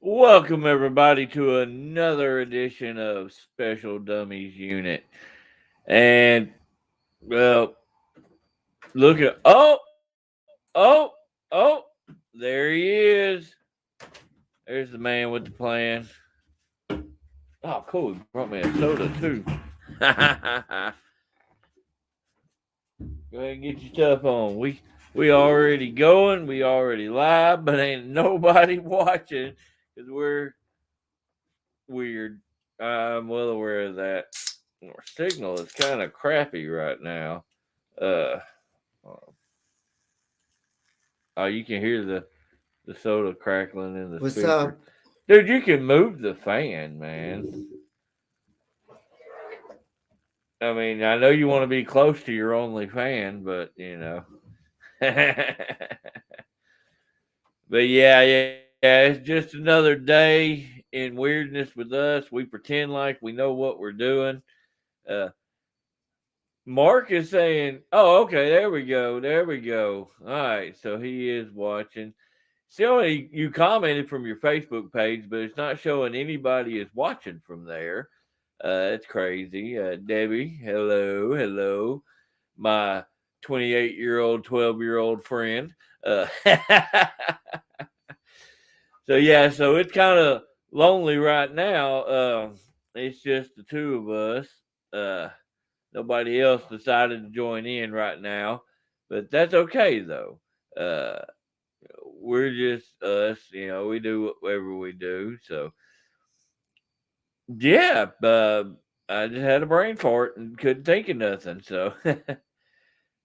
Welcome everybody to another edition of Special Dummies Unit. And well, look at oh, there he is. There's the man with the plan. Oh, cool. He brought me a soda too. Go ahead and get your stuff on. We already going. We already live, but ain't nobody watching because we're weird. I'm well aware of that. Our signal is kind of crappy right now. Uh, oh, you can hear the soda crackling in the What's speaker. up? Dude, you can move the fan, man. I mean, I know you want to be close to your only fan, but you know. But yeah, it's just another day in weirdness with us. We pretend like we know what we're doing. Uh, Mark is saying, "Oh, okay, there we go. All right, so he is watching. See, you commented from your Facebook page, but it's not showing anybody is watching from there. It's crazy. Debbie, hello, my 28-year-old, 12-year-old friend. So yeah, so it's kind of lonely right now. It's just the two of us. Uh, Nobody else decided to join in right now, but that's okay though. Uh, we're just us, we do whatever we do. So yeah, I just had a brain fart and couldn't think of nothing. So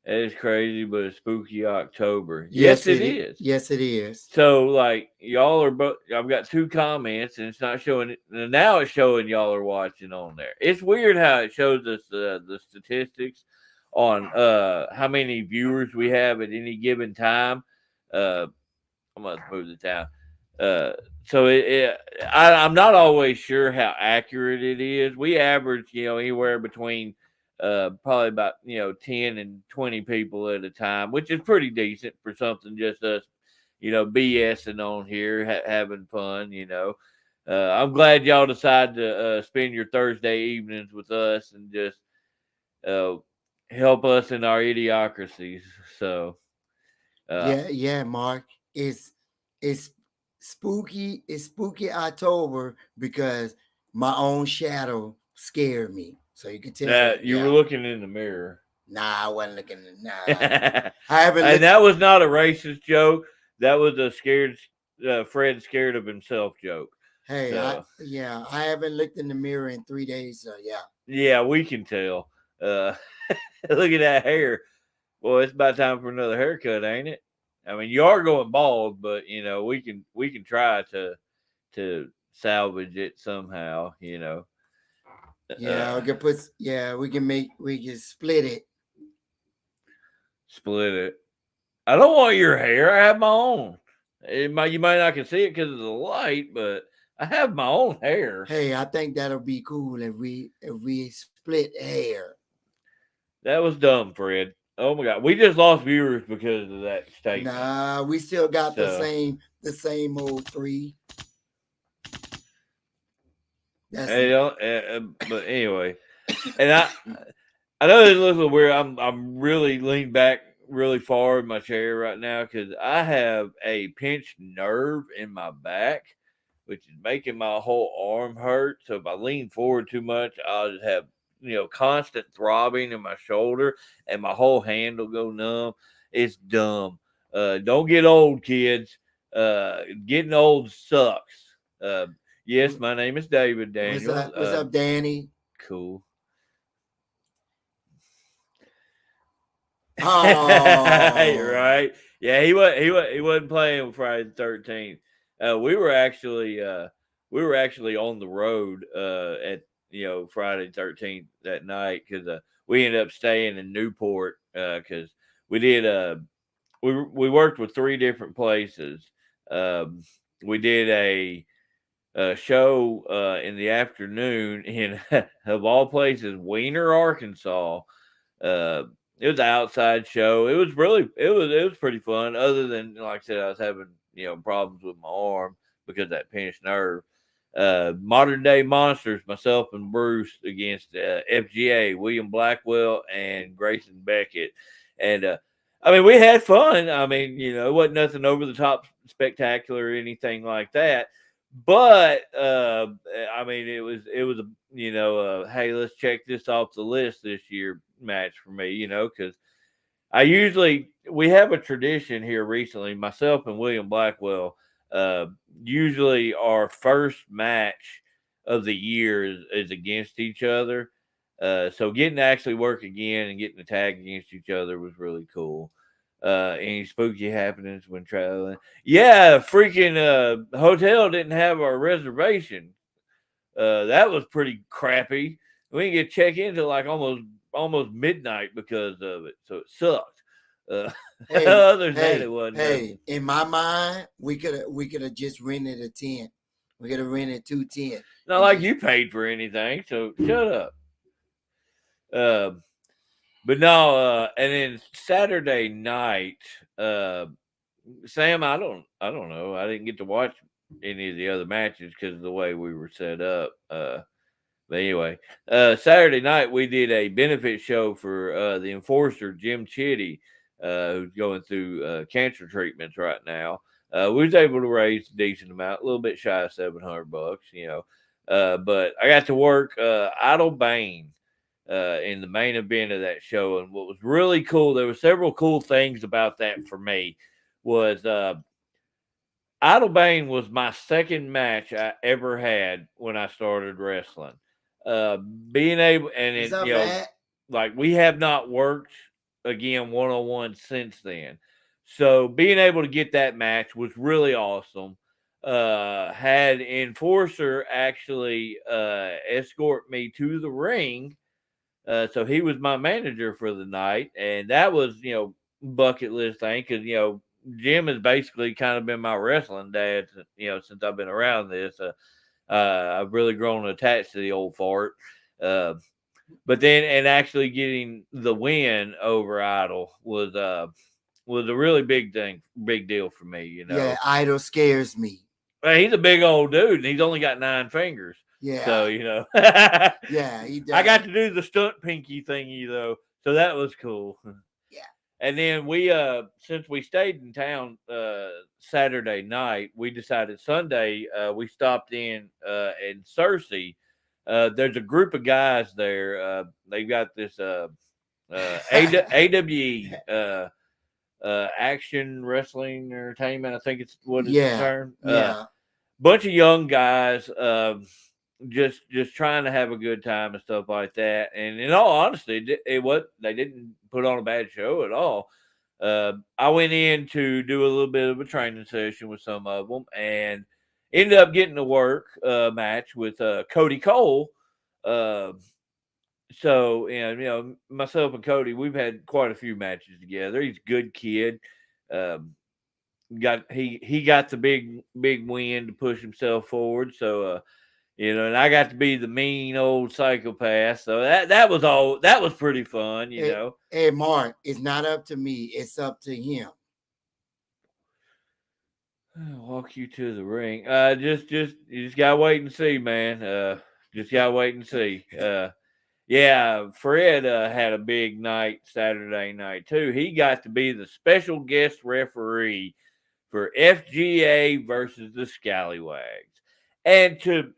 it's crazy, but it's spooky October. Yes, it is. Yes, it is. So like y'all are both. I've got two comments, and it's not showing. Now it's showing y'all are watching on there. It's weird how it shows us the statistics on how many viewers we have at any given time. Uh, I'm gonna move the town. Uh, so I'm not always sure how accurate it is. We average, anywhere between probably about 10 and 20 people at a time, which is pretty decent for something just us, BSing on here, having fun. I'm glad y'all decided to spend your Thursday evenings with us and just uh, help us in our idiocracies. So. Uh, Yeah, Mark. It's spooky. It's spooky October because my own shadow scared me. So you can tell. that you were Yeah. looking in the mirror. Nah, I wasn't looking. Nah, And I haven't looked. that was not a racist joke. That was a Fred scared of himself joke. Hey, So I haven't looked in the mirror in 3 days. So yeah. yeah, we can tell. Uh, Look at that hair. Well, it's about time for another haircut, ain't it? I mean, you are going bald, but we can try to salvage it somehow. Yeah, we can put. Yeah, we can split it. Split it. I don't want your hair. I have my own. You might not can see it because of the light, but I have my own hair. Hey, I think that'll be cool if we split hair. That was dumb, Fred. Oh my god, we just lost viewers because of that statement. Nah, we still got So the same old three. That's hey, but anyway, and I know this looks a little weird. I'm really leaned back really far in my chair right now because I have a pinched nerve in my back, which is making my whole arm hurt. So if I lean forward too much, I'll just have constant throbbing in my shoulder, and my whole hand will go numb. It's dumb. Don't get old, kids. Getting old sucks. Yes, my name is David Daniels. what's up, Danny? Cool. Oh, Right? Yeah, he wasn't playing with Friday the 13th. We were actually on the road at Friday the 13th that night because we ended up staying in Newport because we did we worked with three different places. Um, we did a show in the afternoon in of all places, Wiener, Arkansas. Uh, it was an outside show. It was pretty fun. Other than like I said, I was having problems with my arm, because of that pinched nerve. Modern Day Monsters, myself and Bruce against FGA, William Blackwell and Grayson Beckett. And I mean, we had fun. I mean, it wasn't nothing over the top spectacular or anything like that. But I mean, it was a hey, let's check this off the list this year match for me, because we have a tradition here recently. Myself and William Blackwell, uh, usually our first match of the year is against each other. So getting to actually work again and getting to tag against each other was really cool. Any spooky happenings when traveling? Yeah, freaking hotel didn't have our reservation. That was pretty crappy. We didn't get check in till like almost midnight because of it, so it sucked. Hey, Other than that, it wasn't nothing. in my mind, we could have just rented a tent. We could have rented 2 tents. Not like you paid for anything, so shut up. But no, and then Saturday night, Sam, I don't know. I didn't get to watch any of the other matches because of the way we were set up. But anyway, Saturday night we did a benefit show for the enforcer Jim Chitty, who's going through cancer treatments right now. We was able to raise a decent amount, a little bit shy of $700, but I got to work Idle Bane in the main event of that show, and what was really cool, there were several cool things about that for me. Was Idle Bane was my second match I ever had when I started wrestling. Being able, and Is it, that bad? like we have not worked again 1-on-1 since then. So being able to get that match was really awesome. Had Enforcer actually escort me to the ring. So he was my manager for the night, and that was bucket list thing because Jim has basically kind of been my wrestling dad, since I've been around this. I've really grown attached to the old fart. Uh, but then, and actually getting the win over Idol was a really big deal for me. Yeah, Idol scares me. He's a big old dude, and he's only got 9 fingers. Yeah. So yeah, he does. I got to do the stunt pinky thingy though, so that was cool. Yeah. And then we since we stayed in town Saturday night, we decided Sunday we stopped in Cersei. There's a group of guys there. They've got this AWE action wrestling entertainment. I think it's what it's termed. Bunch of young guys. Just trying to have a good time and stuff like that. And in all honesty, they didn't put on a bad show at all. I went in to do a little bit of a training session with some of them and ended up getting to work match with Cody Cole. So myself and Cody, we've had quite a few matches together. He's a good kid. He got the big win to push himself forward. So and I got to be the mean old psychopath. So that was pretty fun, Hey, Mark, it's not up to me. It's up to him. Walk you to the ring. You just gotta wait and see, man. Just gotta wait and see. Yeah, Fred had a big night Saturday night too. He got to be the special guest referee for FGA versus the Scallywags. And to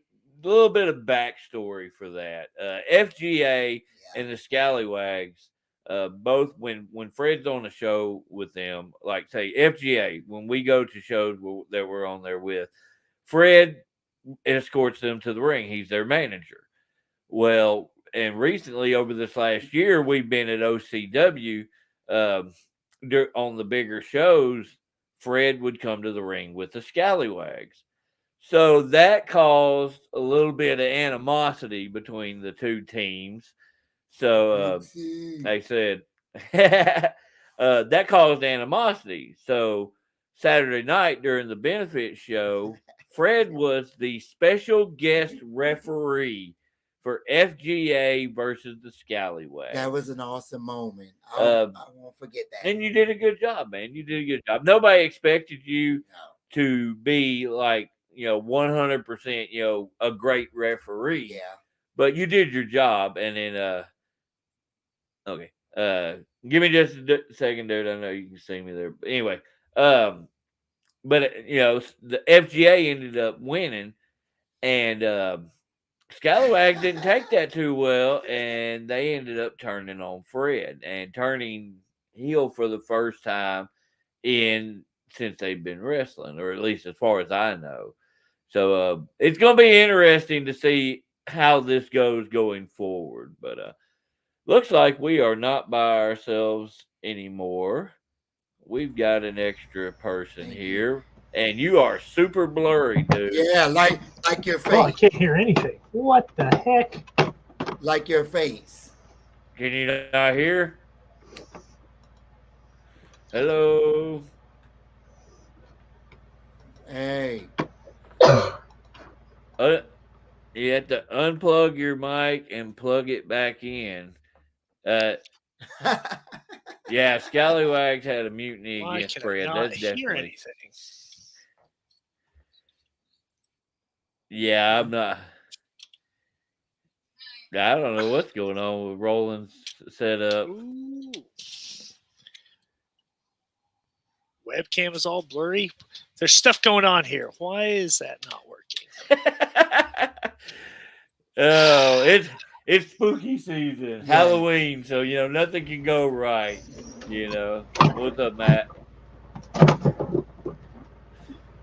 a little bit of backstory for that, FGA and the Scallywags, both when Fred's on a show with them, like say FGA, when we go to shows that we're on there with, Fred escorts them to the ring. He's their manager. Well, and recently over this last year, we've been at OCW on the bigger shows. Fred would come to the ring with the Scallywags. So that caused a little bit of animosity between the two teams. So they said that caused animosity. So Saturday night during the benefit show, Fred was the special guest referee for FGA versus the Scallywags. That was an awesome moment. I won't forget that. And you did a good job, man. You did a good job. Nobody expected you to be like 100%, a great referee. Yeah. But you did your job, and then okay. Give me just a second, dude. I know you can see me there. But anyway, but the FGA ended up winning, and Scalawag didn't take that too well, and they ended up turning on Fred and turning heel for the first time since they've been wrestling, or at least as far as I know. So it's going to be interesting to see how this goes going forward. But looks like we are not by ourselves anymore. We've got an extra person here, and you are super blurry, dude. Yeah, like your face. Oh, I can't hear anything. What the heck? Like your face. Can you not hear? Hello. Hey. You have to unplug your mic and plug it back in. Yeah, Scallywags had a mutiny Why against can Fred. I not That's hear definitely. anything? Yeah, I'm not. I don't know what's going on with Roland's setup. Ooh. Webcam is all blurry. There's stuff going on here. Why is that not working? Oh, it's spooky season, Yeah. Halloween, so nothing can go right. What's up, Matt?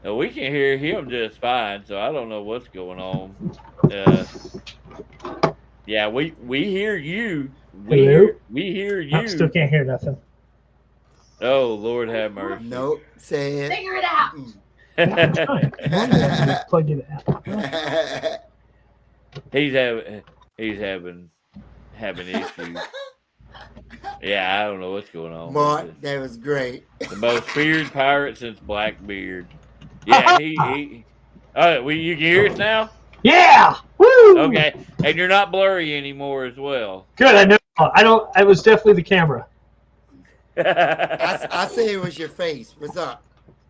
No, we can hear him just fine, so I don't know what's going on. Yeah, we hear you. We hear you. I still can't hear nothing. Oh, Lord have mercy. Nope. Say it. Figure it out. I'm trying. Just plug it out. He's having issues. Yeah, I don't know what's going on. Mark, that was great. The most feared pirate since Blackbeard. Yeah, he you can hear us now? Yeah! Woo! Okay. And you're not blurry anymore as well. Good, I know. I was definitely the camera. I say it was your face. What's up?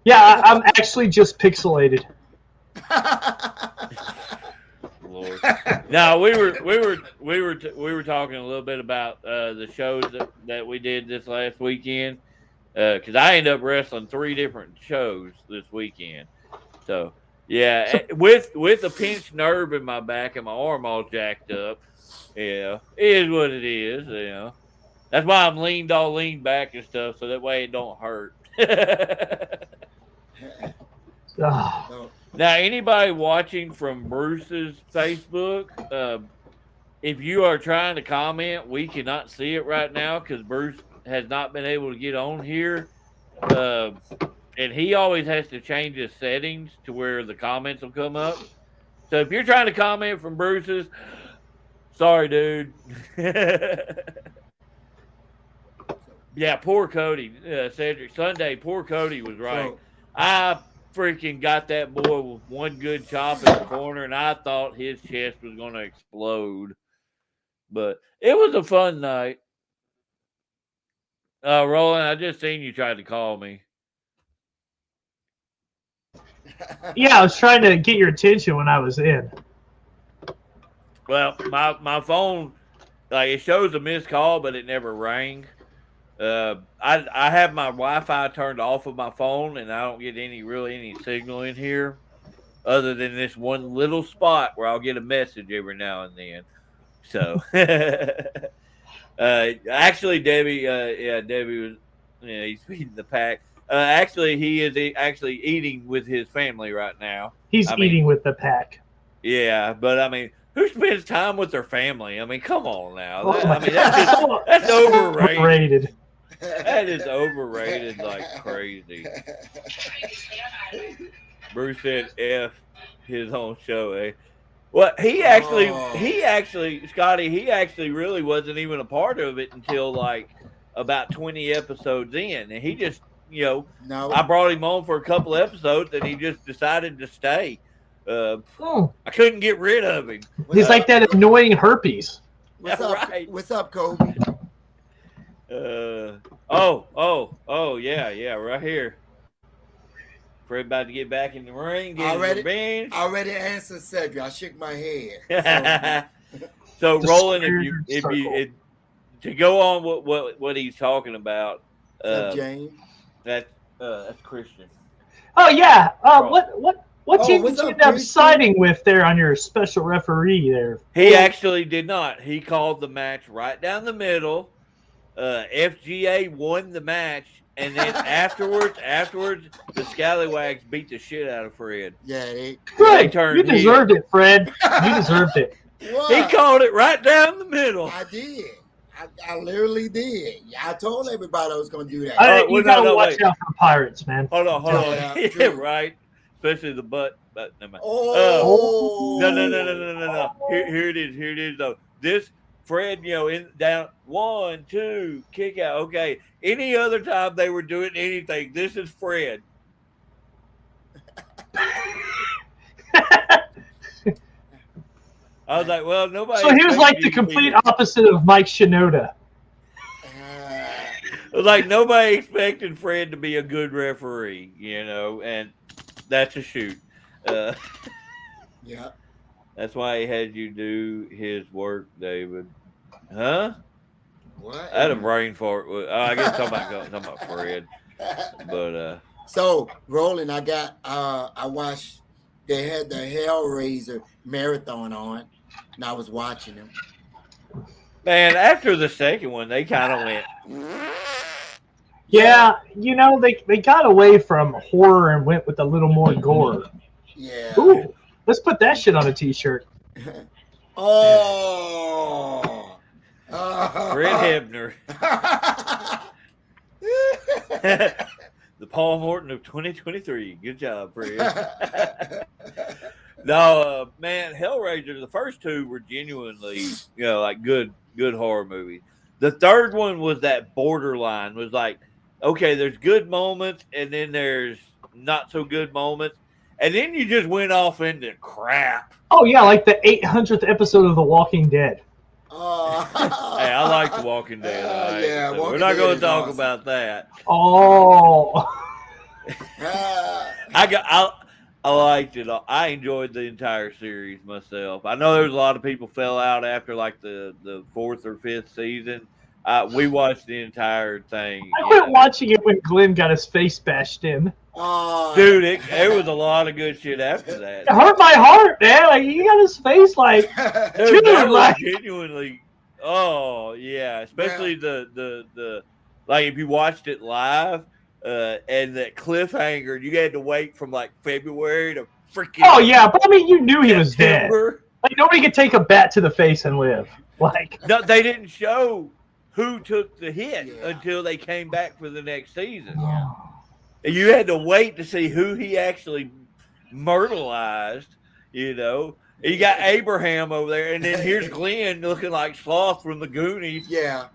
Yeah, I'm actually just pixelated. Lord. No, we were talking a little bit about the shows that we did this last weekend, because I ended up wrestling 3 different shows this weekend. So yeah, with a pinched nerve in my back and my arm all jacked up. It is what it is. That's why I'm leaned back and stuff, so that way it don't hurt. Now, anybody watching from Bruce's Facebook, if you are trying to comment, we cannot see it right now because Bruce has not been able to get on here. And he always has to change his settings to where the comments will come up. So if you're trying to comment from Bruce's, sorry, dude. Yeah, poor Cody. Cedric Sunday, poor Cody was right. I freaking got that boy with one good chop in the corner, and I thought his chest was going to explode. But it was a fun night. Roland, I just seen you tried to call me. Yeah, I was trying to get your attention when I was in. Well, my phone, like, it shows a missed call, but it never rang. I have my Wi-Fi turned off of my phone, and I don't get any signal in here, other than this one little spot where I'll get a message every now and then. So, actually, Debbie, Debbie was, he's feeding the pack. Actually, he is actually eating with his family right now. He's eating with the pack. Yeah, but I mean, who spends time with their family? I mean, come on now. Oh, That's overrated. Overrated. That is overrated like crazy. Bruce said F his own show, eh? Well, he actually, Scotty, he actually really wasn't even a part of it until like about 20 episodes in. And he just, I brought him on for a couple episodes and he just decided to stay. I couldn't get rid of him. He's like that annoying herpes. What's up? Right. What's up, Kobe? Yeah, right here. Fred about to get back in the ring, get his Already- revenge. I already answered Cedric. I shook my head. So The Roland, squared circle. to go on what he's talking about, So, James. that's Christian. Oh yeah. Right. What Oh, team what's did you up, end up Christian? siding with there on your special referee there? He actually did not. He called the match right down the middle. FGA won the match, and then afterwards, the Scallywags beat the shit out of Fred. Yeah, they Good. turned You deserved heel. it, Fred. You deserved it. what? He called it right down the middle. I did. I literally did. I told everybody I was going to do that. right, You well, gotta no, watch wait. out for pirates, man. Hold on. Yeah, Yeah, true. right. Especially the butt. But never mind. Oh. No. Here it is though. This Fred, in down 1, 2, kick out. Okay. Any other time they were doing anything, this is Fred. I was like, well, nobody. So he was like expected the you to be complete this. opposite of Mike Shinoda. It was like nobody expected Fred to be a good referee, and that's a shoot. Yeah. That's why he had you do his work, David. Huh? What? I had a brain fart. I guess talking about Fred, but So, Roland, I watched, they had the Hellraiser marathon on, and I was watching them. man, after the second one, they kind of went. Yeah, they got away from horror and went with a little more gore. Yeah. Ooh, let's put that shit on a t-shirt. Oh. Fred Hebner, the Paul Morton of 2023. Good job, Fred. No, man, Hellraiser. The first two were genuinely, like good horror movies. The third one was that borderline. Was like, okay, there's good moments, and then there's not so good moments, and then you just went off into crap. Oh yeah, like the 800th episode of The Walking Dead. Hey, I like The Walking Dead. All right? Yeah, So we're Walking not Dead going is to talk awesome. about that. Oh. I liked it. I enjoyed the entire series myself. I know there's a lot of people fell out after like the fourth or fifth season. We watched the entire thing. I quit watching it when Glenn got his face bashed in. Dude, there was a lot of good shit after that. It hurt my heart, man. Like he got his face like Dude, that was like genuinely. Oh yeah, especially the like if you watched it live, and that cliffhanger, you had to wait from like February to freaking. Oh yeah, but I mean you knew he was dead. September. Like nobody could take a bat to the face and live. Like No, they didn't show who took the hit Yeah. until they came back for the next season. And you had to wait to see who he actually myrtleized, And you got Abraham over there, and then here's Glenn looking like Sloth from the Goonies. Yeah.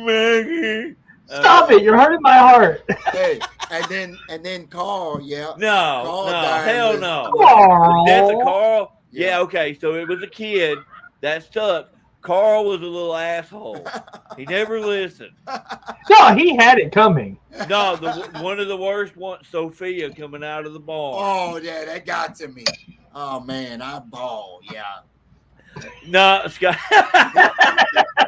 Maggie. stop it, you're hurting my heart. Hey, and then Carl, yeah. No, Carl no, died hell with- no. Aw. The death of Carl? Yeah. Yeah, okay. So it was a kid that stuck. Carl was a little asshole. He never listened. No, he had it coming. No, one of the worst ones, Sophia coming out of the barn. Oh, yeah, that got to me. Oh man, I bawled. Yeah. No, Scott.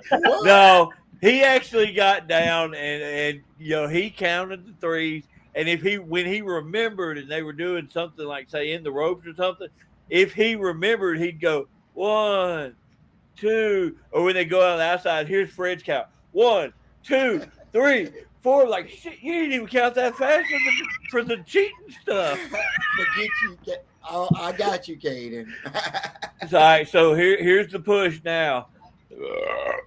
What? No, he actually got down and he counted the threes. And when he remembered and they were doing something like say in the ropes or something, if he remembered, he'd go 1, 2, or when they go out on the outside, here's Fred's count 1, 2, 3, 4. Like shit, you didn't even count that fast for the cheating stuff. I got you, Caden. All right, so here's the push now.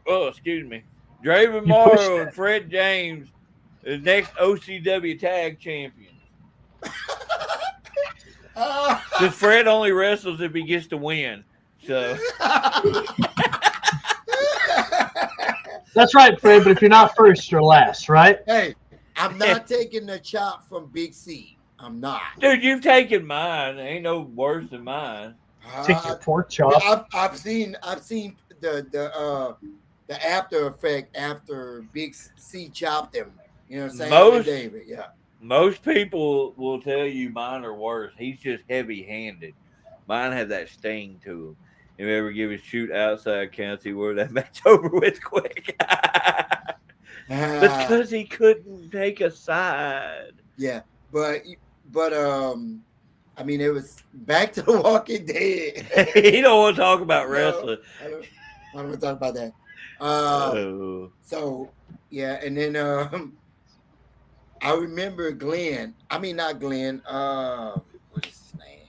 Oh, excuse me. Draven You pushed Morrow that. and Fred James, the next OCW tag champion. Because Fred only wrestles if he gets to win. So That's right, Fred, but if you're not first, you're last, right? Hey, I'm not taking the chop from Big C. I'm not. dude, you've taken mine. Ain't no worse than mine. Take your pork chop. I've seen the after effect after Big C chopped him. You know what I'm saying? Most- David, yeah. Most people will tell you mine are worse. He's just heavy-handed. Mine have that sting to him. If you ever give a shoot outside county where that match over with quick. That's because he couldn't take a side. Yeah, but I mean, it was back to The Walking Dead. He don't want to talk about wrestling. I don't want to talk about that. Oh. So yeah, and then I remember Glenn. I mean, not Glenn. What is his name?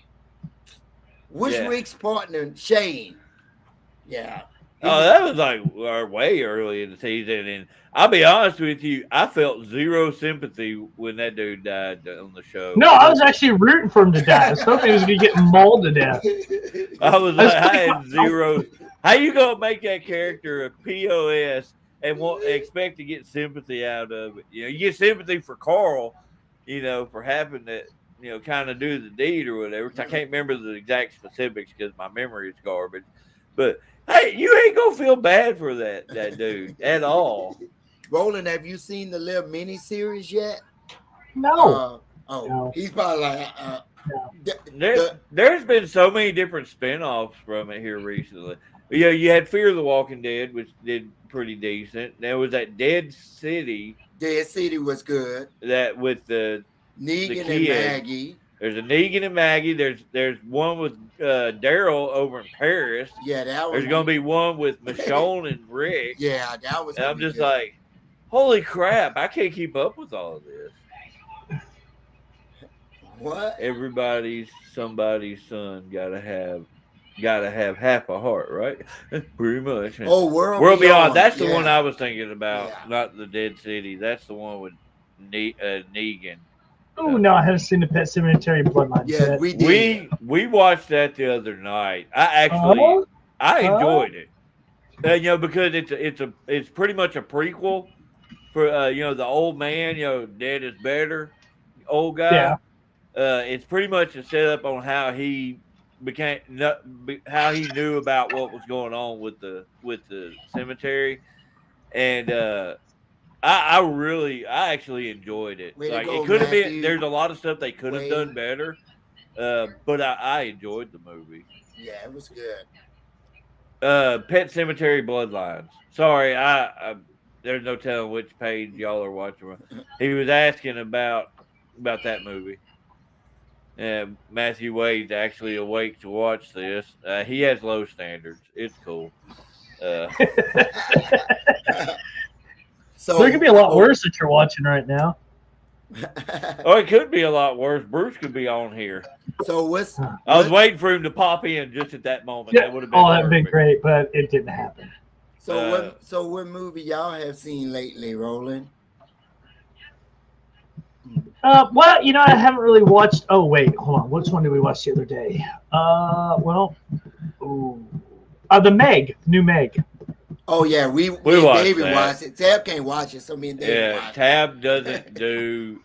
What's Rick's partner? Shane. Yeah. That was like way early in the season, and I'll be honest with you, I felt zero sympathy when that dude died on the show. No, I was actually rooting for him to die. I was hoping he was going to get mauled to death. I had zero. How you gonna make that character a POS and expect to get sympathy out of it? You get sympathy for Carl, for having to, kind of do the deed or whatever. I can't remember the exact specifics because my memory is garbage. But hey, you ain't gonna feel bad for that dude at all. Roland, have you seen the little mini series yet? No. No. He's probably like, There's been so many different spinoffs from it here recently. You had Fear of the Walking Dead, which did pretty decent. There was that Dead City. Dead City was good. That with the Negan and Maggie. There's a Negan and Maggie. There's one with Daryl over in Paris. Yeah, that was. There's gonna be one with Michonne and Rick. Yeah, that was. And I'm just like, holy crap! I can't keep up with all of this. What? Somebody's son gotta have half a heart, right? Pretty much. Oh, World Beyond. That's the one I was thinking about, not the Dead City. That's the one with Negan. Oh no, I haven't seen the Pet Cemetery Bloodlines. Yeah, we did. We watched that the other night. I enjoyed it. Because it's pretty much a prequel for the old man. Dead is better. Old guy. Yeah. It's pretty much a setup on how he how he knew about what was going on with the cemetery, and I actually enjoyed it. It could have been. There's a lot of stuff they could have done better, but I enjoyed the movie. Yeah, it was good. Pet Cemetery Bloodlines. Sorry, I there's no telling which page y'all are watching. He was asking about that movie. Matthew Wade's actually awake to watch this. He has low standards. It's cool. So there could be a lot worse that you're watching right now. It could be a lot worse. Bruce could be on here. So I was waiting for him to pop in just at that moment. Yeah. That would have been that'd been great, but it didn't happen. So what movie y'all have seen lately, Roland? Well, I haven't really watched. Oh wait, hold on. Which one did we watch the other day? The Meg, new Meg. Oh yeah, we watched David that. watched it. Tab can't watch it, so me and David watched Tab doesn't do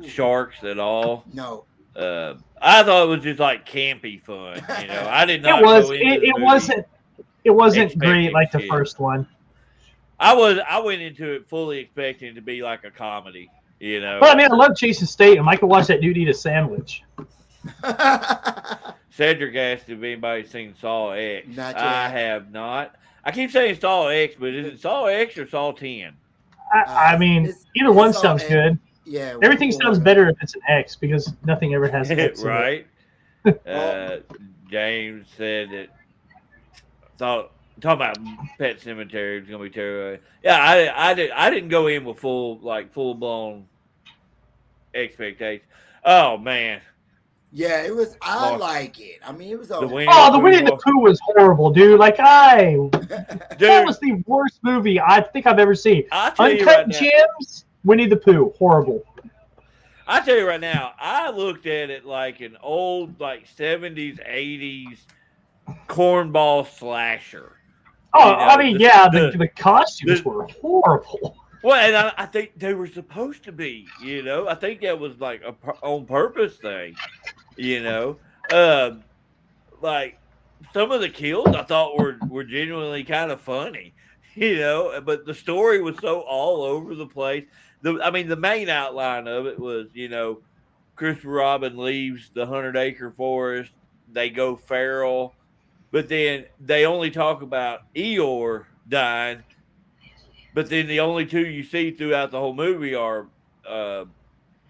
sharks at all. No. I thought it was just like campy fun. I did not. It wasn't great like the first one. I went into it fully expecting it to be like a comedy. Well, I love Jason Statham. I could watch that dude eat a sandwich. Cedric asked if anybody's seen Saw X. Not yet. I have not. I keep saying Saw X, but is it Saw X or Saw 10? Either one sounds good. Yeah. Everything sounds better if it's an X because nothing ever has an X. Right. James said that. Talking about Pet Cemetery is gonna be terrible. Yeah, I didn't go in with full blown expectations. Oh man. Yeah, it was. I like it. It was. The Winnie the Pooh was horrible, dude. That was the worst movie I think I've ever seen. Uncut Gems, Winnie the Pooh, horrible. I tell you right now, I looked at it like an old 70s, 80s cornball slasher. The costumes were horrible. Well, and I think they were supposed to be, I think that was like a on purpose thing, some of the kills I thought were genuinely kind of funny, you know, but the story was so all over the place. The main outline of it was, you know, Christopher Robin leaves the 100-acre forest. They go feral, but then they only talk about Eeyore dying. But then the only two you see throughout the whole movie are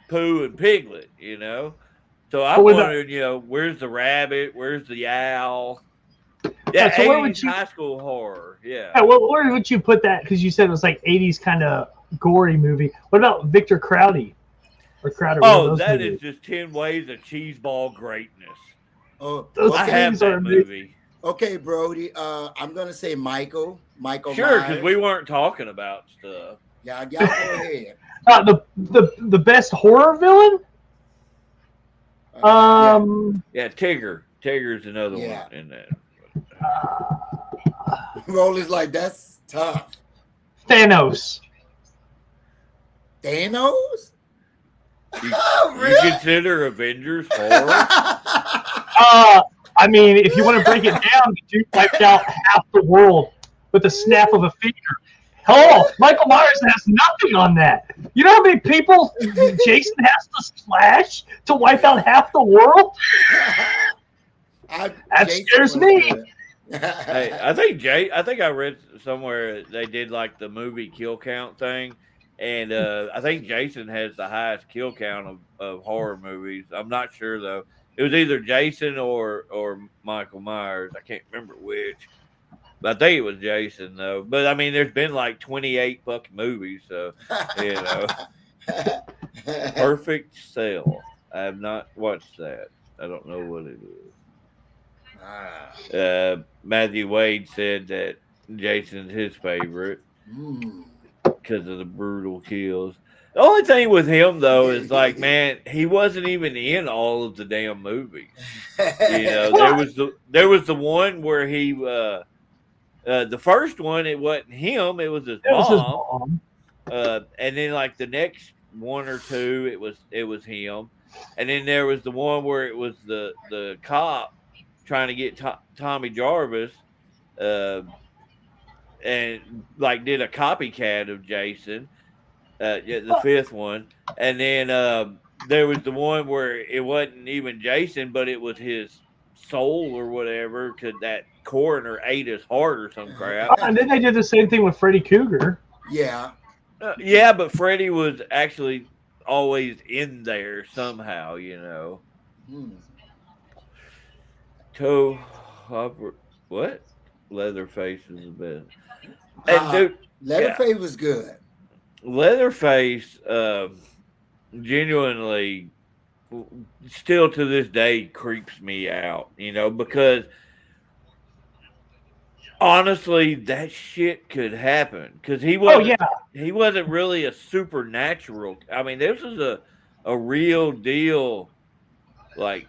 Pooh and Piglet, you know. So I'm wondering, you know, where's the rabbit? Where's the owl? Yeah, so 80s high school horror. Yeah. Where would you put that? Because you said it was like 80s kind of gory movie. What about Victor Crowdy? Or Crowder? Oh, that is just 10 Ways of Cheeseball Greatness. Oh, I have that movie. Okay, Brody. I'm gonna say Michael. Sure, because we weren't talking about stuff. Yeah, go ahead. The best horror villain? Yeah, Tigger. Tigger's another one in there. Roller's like, that's tough. Thanos. Thanos? You consider Avengers horror? I mean, if you want to break it down, the dude wiped out half the world with a snap of a finger. Hello, Michael Myers has nothing on that. You know how many people Jason has to slash to wipe out half the world? That scares me. Hey, I think I read somewhere they did like the movie kill count thing, and I think Jason has the highest kill count of horror movies. I'm not sure though. It was either Jason or Michael Myers. I can't remember which. But I think it was Jason though. But I mean, there's been like 28 fucking movies, so you know. Perfect Cell. I have not watched that. I don't know what it is. Matthew Wade said that Jason's his favorite because of the brutal kills. The only thing with him though is like, man, he wasn't even in all of the damn movies. You know, there was the one where he the first one, it wasn't him, it was his mom. And then like the next one or two, it was him. And then there was the one where it was the cop trying to get Tommy Jarvis, and like did a copycat of Jason, the fifth one. And then there was the one where it wasn't even Jason, but it was his soul or whatever, because that coroner ate his heart or some crap. And then they did the same thing with Freddy Krueger. Yeah. Yeah, but Freddy was actually always in there somehow, you know. What? Leatherface is the best. And dude, Leatherface was good. Leatherface, genuinely, still to this day creeps me out, you know, because honestly, that shit could happen because he wasn't really a supernatural. I mean, this is a real deal, like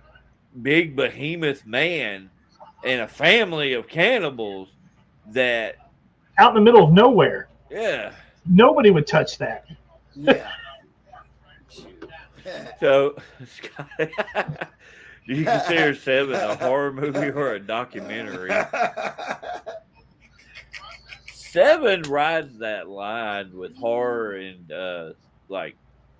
big behemoth man and a family of cannibals that out in the middle of nowhere. Yeah, nobody would touch that. Yeah. So, Scott, do you consider Seven a horror movie or a documentary? Seven rides that line with horror and like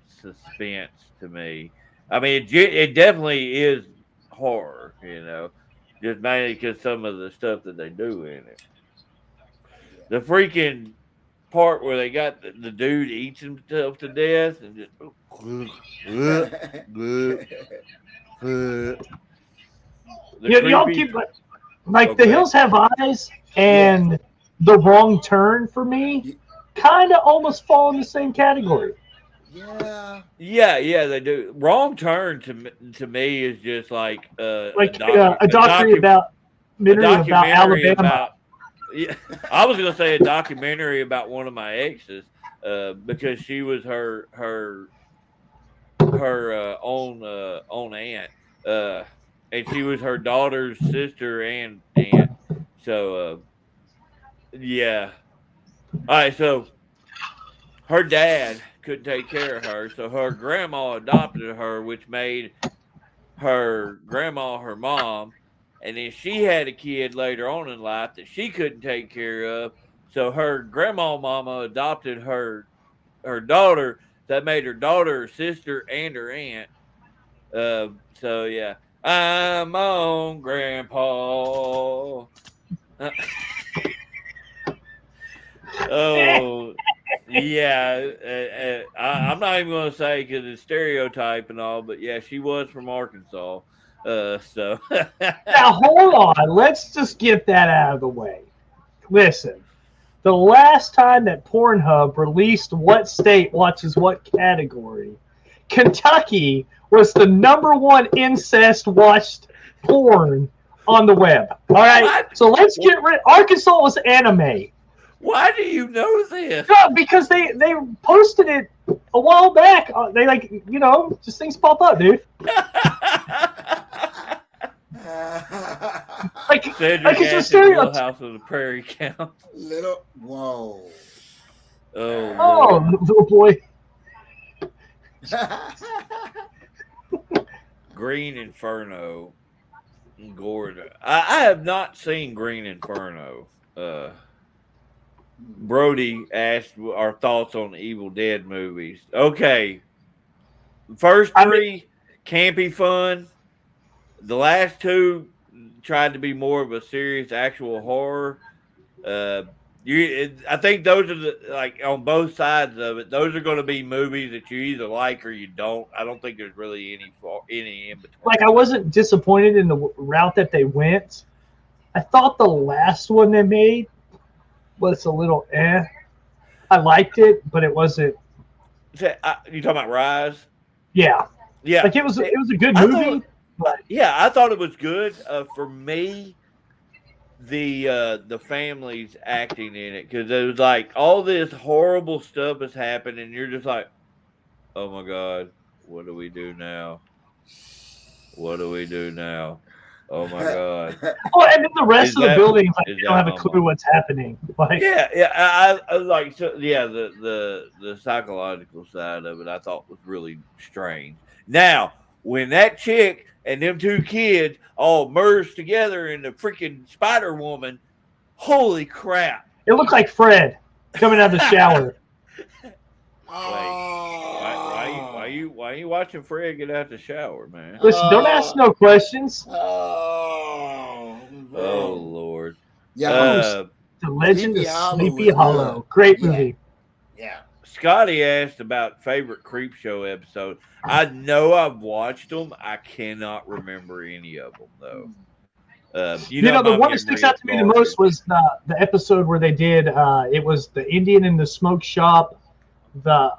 suspense to me. I mean, it definitely is horror, you know, just mainly because some of the stuff that they do in it. The freaking part where they got the dude eats himself to death and just y'all keep like The Hills Have Eyes and The Wrong Turn for me kind of almost fall in the same category. Yeah, they do. Wrong Turn to me is just like a documentary about Alabama. Yeah, I was gonna say a documentary about one of my exes, because she was her own aunt, and she was her daughter's sister and aunt. So, yeah. All right, so her dad couldn't take care of her, so her grandma adopted her, which made her grandma her mom. And then she had a kid later on in life that she couldn't take care of. So her grandma mama adopted her daughter. That made her daughter her sister and her aunt. So yeah, I'm my own grandpa. Oh, yeah. I'm not even going to say because it's stereotype and all, but yeah, she was from Arkansas. So Now hold on. Let's just get that out of the way. Listen, the last time that Pornhub released what state watches what category, Kentucky was the #1 incest watched porn on the web. All right, What? so let's get rid. Arkansas was anime. Why do you know this? No, because they posted it a while back. They just things pop up, dude. Like Cedric it's a asked stereotype. Little House of the Prairie count. Whoa. Oh, Oh, Lord. little boy. Green Inferno. Gordon. I have not seen Green Inferno. Brody asked our thoughts on the Evil Dead movies. Okay. First three, campy fun. The last two tried to be more of a serious actual horror. I think those are like on both sides of it. Those are going to be movies that you either like or you don't. I don't think there's really any in between. Like I wasn't disappointed in the route that they went. I thought the last one they made was a little eh. I liked it, but it wasn't. You talking about Rise? Yeah, Yeah. like it was a good movie. I thought it was good. For me, the family's acting in it because it was like all this horrible stuff has happened, and you're just like, oh my god, what do we do now? What do we do now? Oh my god! Oh, and then the rest of the buildings, like, they don't have a my clue what's happening. Like, I like the psychological side of it. I thought was really strange. Now, when that chick and them two kids all merged together in the freaking Spider Woman, holy crap! it looked like Fred coming out of the shower. Why are you watching Fred get out the shower, man? Listen, don't ask no questions. Oh Lord! Yeah, The Legend Sleepy of Hollow Sleepy was Hollow. good. Great Yeah. movie. yeah. Scotty asked about favorite Creep Show episode. I know I've watched them. I cannot remember any of them though. The one that sticks out to me the most was the episode where they did. It was the Indian in the smoke shop. That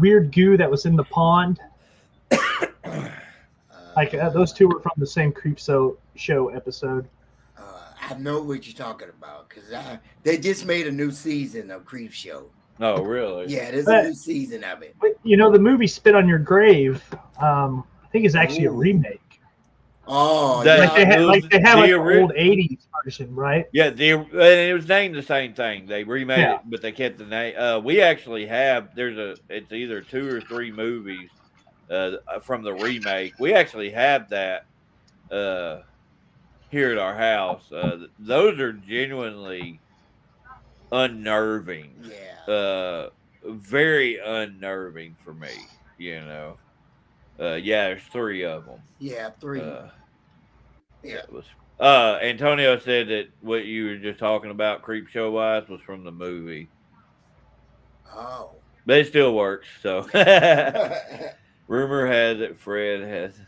weird goo that was in the pond. Like those two were from the same Creep Show episode. I know what you're talking about because they just made a new season of Creep Show. Oh, really? Yeah, there's a new season of it. But the movie Spit on Your Grave, I think is actually a remake. Oh, That- Like they have the an old '80s version, right? Yeah, and it was named the same thing. They remade Yeah. it, but they kept the name. We actually have it's either 2 or 3 movies from the remake. We actually have that here at our house. Those are genuinely unnerving. Yeah. Very unnerving for me. There's 3 of them. Yeah, 3. Yeah. It was. Antonio said that what you were just talking about, Creep Show wise, was from the movie, Oh. but it still works. So, rumor has it Fred has.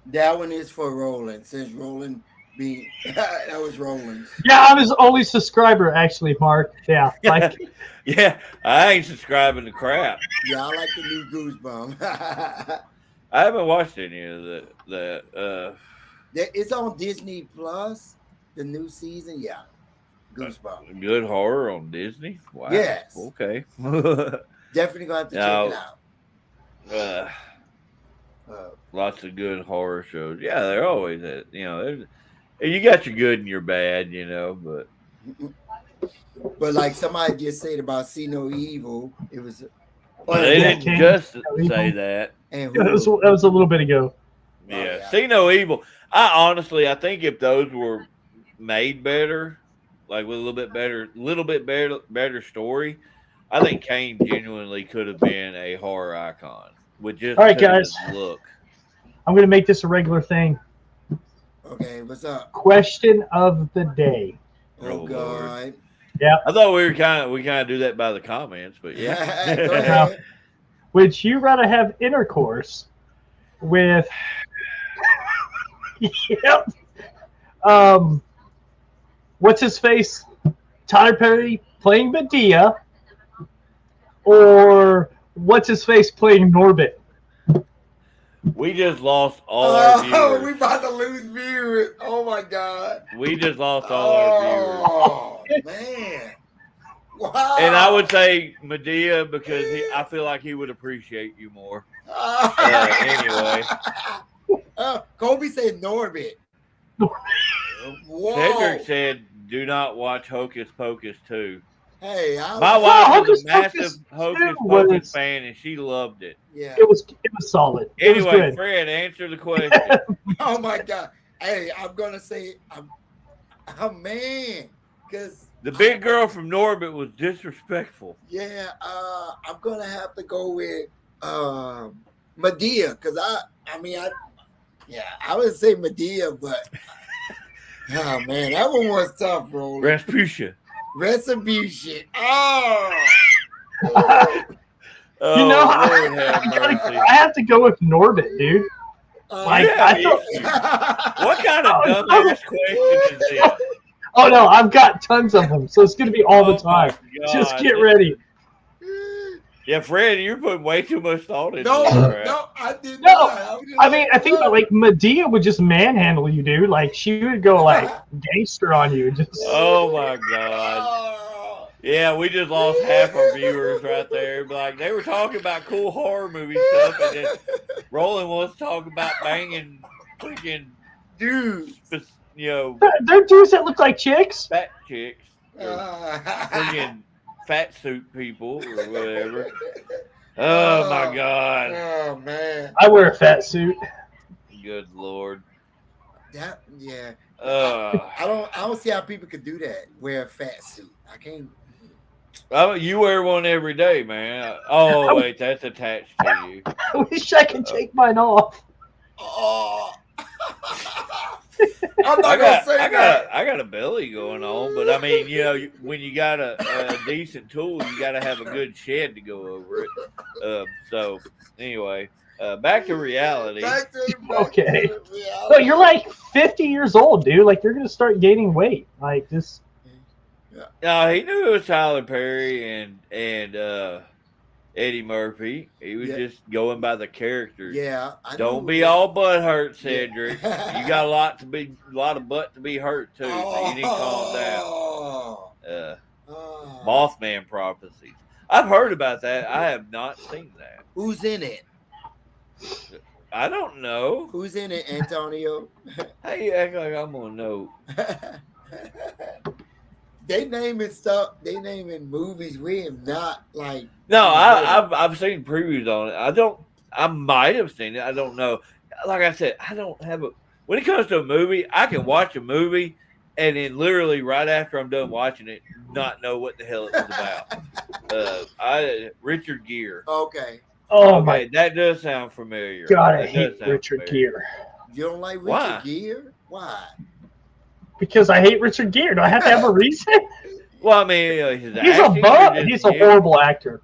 That one is for Roland. Since Roland that was Roland. Yeah, I'm his only subscriber, actually, Mark. Yeah, like Yeah, I ain't subscribing to crap. Yeah, I like the new Goosebumps. I haven't watched any of the. It's on Disney Plus, the new season. Yeah, Goosebumps. Good horror on Disney. Wow. Yes. Okay. Definitely gonna have to check it out. Lots of good horror shows. Yeah, they're always at. You got your good and your bad. But. But like somebody just said about See No Evil, it was. They didn't just say that. And that was a little bit ago. Yeah. yeah. See No Evil. I think if those were made better, like with a little bit better story, I think Kane genuinely could have been a horror icon with just All right, because of guys. his look. I'm going to make this a regular thing. Okay, what's up? Question of the day. Oh, Oh, Lord. God. Yeah. I thought we kind of do that by the comments, but yeah. Go ahead. Would you rather have intercourse with yep. What's his face? Tyler Perry playing Medea, or what's his face playing Norbit? We just lost all our viewers. We about to lose viewers. Oh my God. We just lost all our viewers. Oh man. Wow. And I would say Medea because I feel like he would appreciate you more. Anyway. Kobe said Norbit. Whoa. Cedric said, "Do not watch Hocus Pocus 2." Hey, My wife was a Hocus massive Pocus Hocus 2 Pocus was- fan, and she loved it. Yeah. It was solid. It was Anyway, good. Fred, answer the question. Oh my God. Hey, I'm gonna say, oh man, because The big girl from Norbit was disrespectful. yeah, I'm gonna have to go with Medea, because I would say Medea, but oh man, that one was tough, bro. Rasputia. Retribution. Oh. Oh, You know, Lord have mercy. I have to go with Norbit, dude. Like, yeah, I thought, What kind of dumbass question is this? oh no, I've got tons of them, so it's gonna be all the Oh, my time. Just God. get ready. Yeah, Fred, you're putting way too much thought into No, this crap. no, I did No, not. I mean, I think about like Medea would just manhandle you, dude. Like she would go like gangster on you. Just Oh my God. Oh. Yeah, we just lost half our viewers right there. Like they were talking about cool horror movie stuff, and then Roland wants to talk about banging freaking Dude. they're dudes that look like chicks. fat chicks, or freaking fat suit people, or whatever. Oh my God. Oh man. I wear a fat suit. Good Lord. That yeah. Uh, I don't see how people could do that. Wear a fat suit. I can't. you wear one every day, man. Oh wait, that's attached to you. I wish I could take mine off. Oh. I'm not gonna say that. I got a belly going on, but I mean, when you got a decent tool, you got to have a good shed to go over it. So anyway, back to reality. Okay. No, you're like 50 years old, dude. Like you're gonna start gaining weight. Like this. No, he knew it was Tyler Perry and Eddie Murphy. He was just going by the characters. Yeah. Don't be all butt hurt, Cedric. You got a lot of butt to be hurt too. So you need to calm down. Mothman prophecies. I've heard about that. I have not seen that. Who's in it? I don't know. Who's in it, Antonio? How you act like I'm gonna know? They naming stuff. They naming movies. We have not like. No, I've seen previews on it. I might have seen it. I don't know. Like I said, I don't have a. When it comes to a movie, I can watch a movie and then literally right after I'm done watching it, not know what the hell it was about. Richard Gere. Okay. Oh Okay, my that does sound familiar. God, I That hate does sound Richard familiar. Gere. You don't like Richard Why? Gere? Why? Because I hate Richard Gere. Do I have to have a reason? Well, I mean, He's a bum. He's a horrible actor.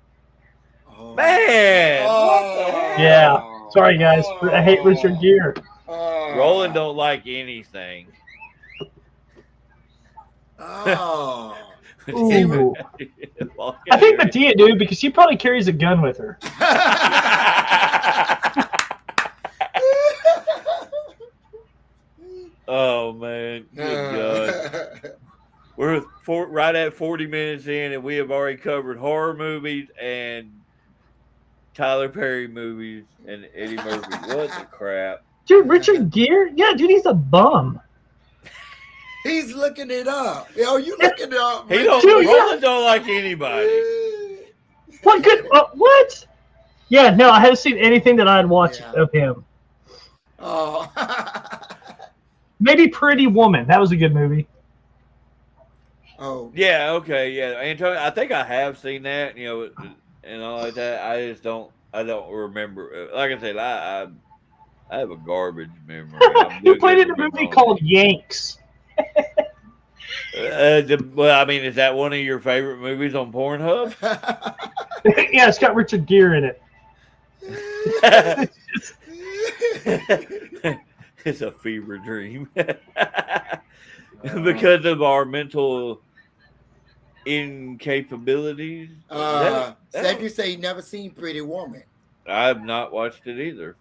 Oh. man. Oh. What the heck? Yeah. Sorry, guys. I hate Richard Gere. Oh. Roland don't like anything. Oh. Ooh. I think Medea, dude, because she probably carries a gun with her. Oh man, good God. We're right at 40 minutes in, and we have already covered horror movies and Tyler Perry movies and Eddie Murphy. What the crap? Dude, Richard Gere? Yeah, dude, he's a bum. He's looking it up. Yo, you looking it up? He man. don't. Dude, Roland don't like anybody. What good? What? Yeah, no, I haven't seen anything that I'd watch Yeah. of him. Oh. Maybe Pretty Woman. That was a good movie. Oh, Yeah, okay, yeah. Antonio, I think I have seen that, and all like that. I don't remember. Like I said, I have a garbage memory. I'm He good played to in a remember movie all called Yanks. well, I mean, is that one of your favorite movies on Pornhub? Yeah, it's got Richard Gere in it. It's a fever dream because of our mental incapabilities. Cedric say he never seen Pretty Woman. I've not watched it either.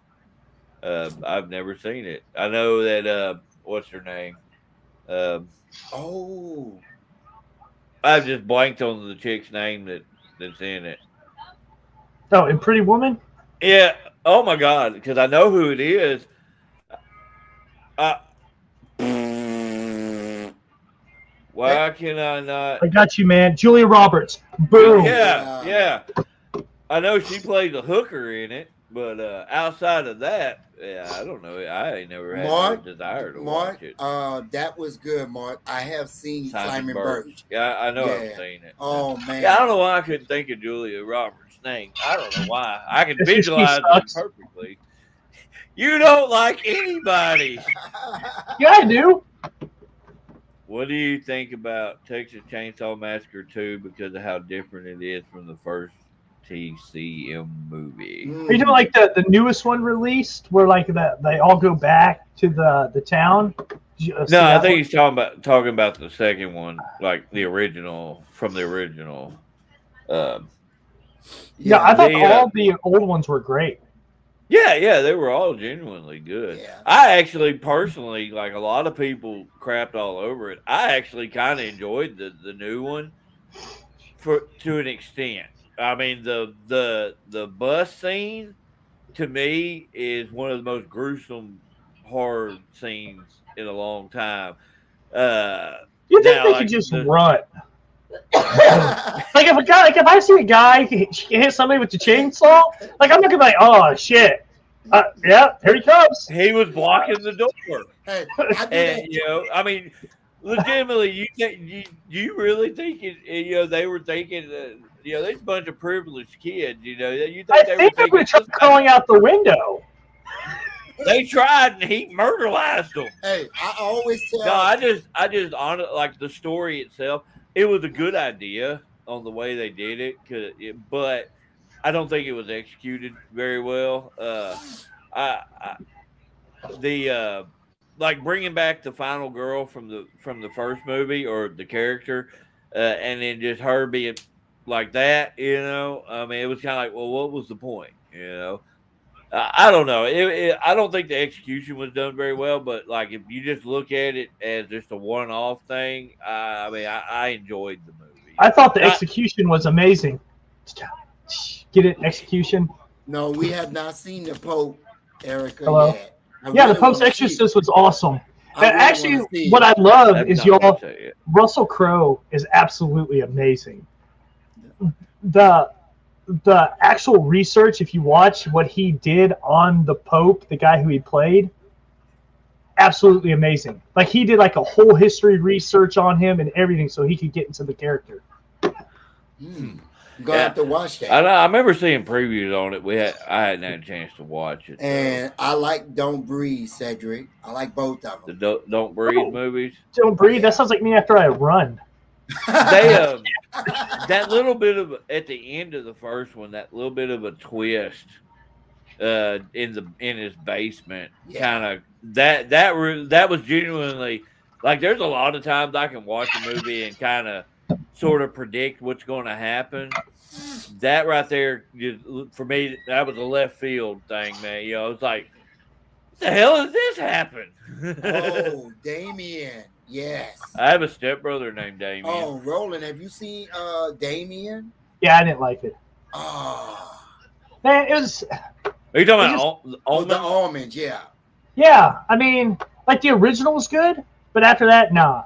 I've never seen it. I know that what's her name? Oh, I've just blanked on the chick's name that's in it. Oh, and Pretty Woman? Yeah. Oh my god, because I know who it is. I, why can I not? I got you, man. Julia Roberts. Boom. Yeah. I know she plays a hooker in it, but outside of that, yeah, I don't know. I ain't never had no desire to Mark, watch it. that was good, Mark. I have seen Simon Birch. Yeah, I know Yeah. I've seen it. Oh man. Yeah, I don't know why I couldn't think of Julia Roberts' name. I don't know why. I can It's just she visualize it sucks. perfectly. You don't like anybody. Yeah, I do. What do you think about Texas Chainsaw Massacre 2 because of how different it is from the first TCM movie? Are you doing like the newest one released where like they all go back to the town? No, I think he's talking about the second one, like the original from the original. Yeah, I thought all the old ones were great. Yeah, they were all genuinely good. Yeah. I actually personally, like a lot of people crapped all over it. I actually kind of enjoyed the new one to an extent. I mean, the bus scene to me is one of the most gruesome horror scenes in a long time. You think they could just run? Like if I see a guy hit somebody with the chainsaw, like I'm not gonna be like, oh shit, yeah, here he comes. He was blocking the door, Hey, and I mean, legitimately, you really think it? They were thinking, there's a bunch of privileged kids. You think they were crawling out the window. They tried, and he murderized them. Hey, I always tell. No, I just honor like the story itself. It was a good idea on the way they did it, but I don't think it was executed very well. Like bringing back the final girl from the first movie or the character, and then just her being like that. I mean, it was kind of like, well, what was the point? I don't know. I don't think the execution was done very well, but like if you just look at it as just a one-off thing, I mean, I enjoyed the movie. I thought the execution was amazing. Get it? Execution? No, we have not seen the Pope, Erica, Hello? yet. Yeah, the Pope's Exorcist was awesome. Actually, what I love is Russell Crowe is absolutely amazing. The actual research, if you watch what he did on the Pope, the guy who he played, absolutely amazing. Like he did like a whole history research on him and everything so he could get into the character. I'm gonna have to watch that. I remember seeing previews on it. I hadn't had a chance to watch it. And I like Don't Breathe, Cedric. I like both of them. The Don't Breathe movies. Don't Breathe. That sounds like me after I run. They that little bit of at the end of the first one, that little bit of a twist in his basement, kind of that was genuinely like. There's a lot of times I can watch a movie and kind of sort of predict what's going to happen. That right there, for me, that was a left field thing, man. It's like, what the hell does this happen? Oh, Damien. Yes. I have a stepbrother named Damien. Oh, Roland, have you seen Damien? Yeah, I didn't like it. Oh. Man, it was. Are you talking about the almonds? Yeah. Yeah, I mean, like the original was good, but after that, nah.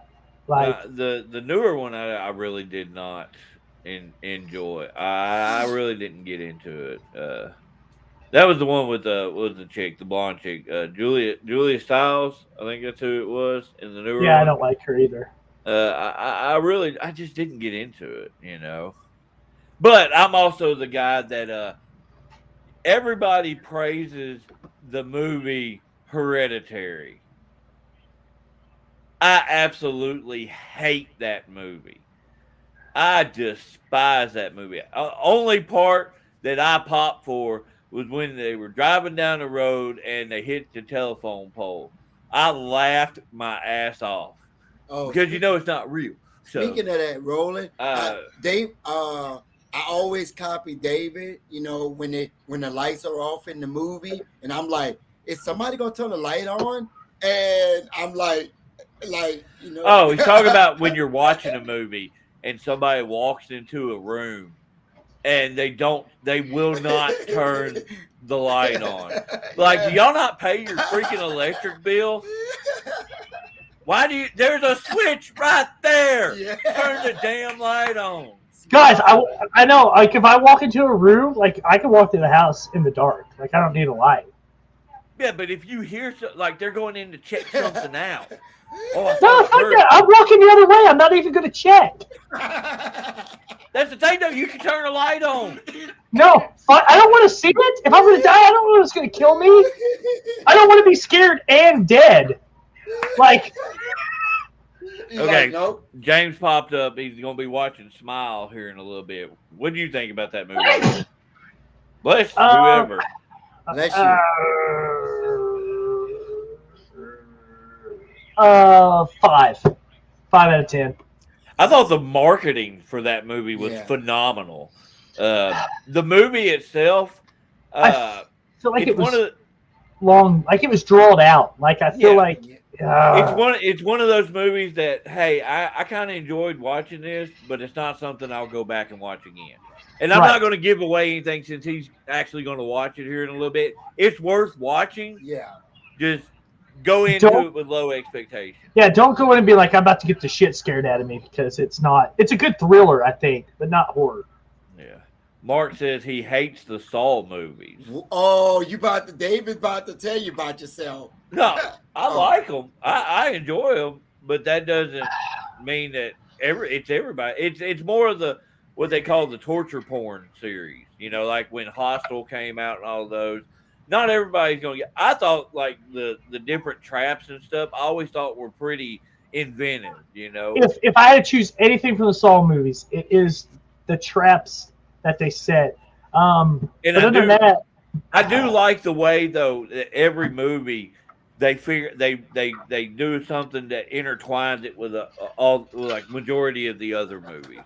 Like the newer one, I really did not enjoy. I really didn't get into it. That was the one with the chick, the blonde chick, Julia Stiles. I think that's who it was in the newer one. Yeah, I don't like her either. I just didn't get into it, you know. But I'm also the guy that everybody praises the movie Hereditary. I absolutely hate that movie. I despise that movie. Only part that I popped for was when they were driving down the road and they hit the telephone pole. I laughed my ass off Oh, because you know it's not real. So, speaking of that, Roland, Dave, I always copy David. You know, when the lights are off in the movie, and I'm like, is somebody gonna turn the light on? And I'm like, you know. oh, he's talking about when you're watching a movie and somebody walks into a room and they will not turn the light on. Like, do y'all not pay your freaking electric bill? Why do you? There's a switch right there. Yeah. Turn the damn light on. Guys, I know, like, if I walk into a room, like, I can walk through the house in the dark. Like, I don't need a light. Yeah, but if you hear like they're going in to check something out. Oh, I No, thought I fuck heard. that. I'm walking the other way. I'm not even going to check. That's the thing, though. You can turn the light on. No, I don't want to see it. If I'm going to die, I don't know what's going to kill me. I don't want to be scared and dead. Like, He's Okay. like, nope. James popped up. He's going to be watching Smile here in a little bit. What do you think about that movie? Bless whoever. Bless you. 5. 5 out of 10. I thought the marketing for that movie was phenomenal. The movie itself, I feel like it was one of the, long, like it was drawn out. Like I feel like it's one of those movies that, hey, I kind of enjoyed watching this, but it's not something I'll go back and watch again. And I'm not going to give away anything since he's actually going to watch it here in a little bit. It's worth watching. Yeah. Just go into it with low expectations. Yeah, don't go in and be like, I'm about to get the shit scared out of me, because it's not. It's a good thriller, I think, but not horror. Yeah. Mark says he hates the Saw movies. Oh, David's about to tell you about yourself. No, I like them. I enjoy them, but that doesn't mean that it's everybody. It's more of the what they call the torture porn series. You know, like when Hostel came out and all those. Not everybody's going to get. I thought like the different traps and stuff. I always thought were pretty inventive. You know, if I had to choose anything from the Saw movies, it is the traps that they set. And I do like the way though that every movie they figure they do something that intertwines it with all like majority of the other movies.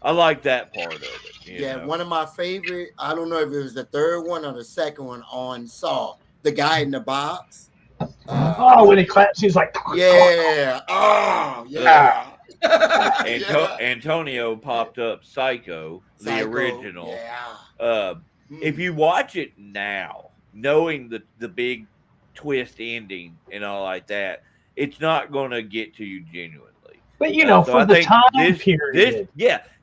I like that part of it. You know? One of my favorite. I don't know if it was the third one or the second one on Saw. The guy in the box. When he claps, he's like, yeah. Oh, yeah. Antonio popped up Psycho, the original. Yeah. If you watch it now, knowing the big twist ending and all like that, it's not going to get to you genuinely. But you know, for the time period,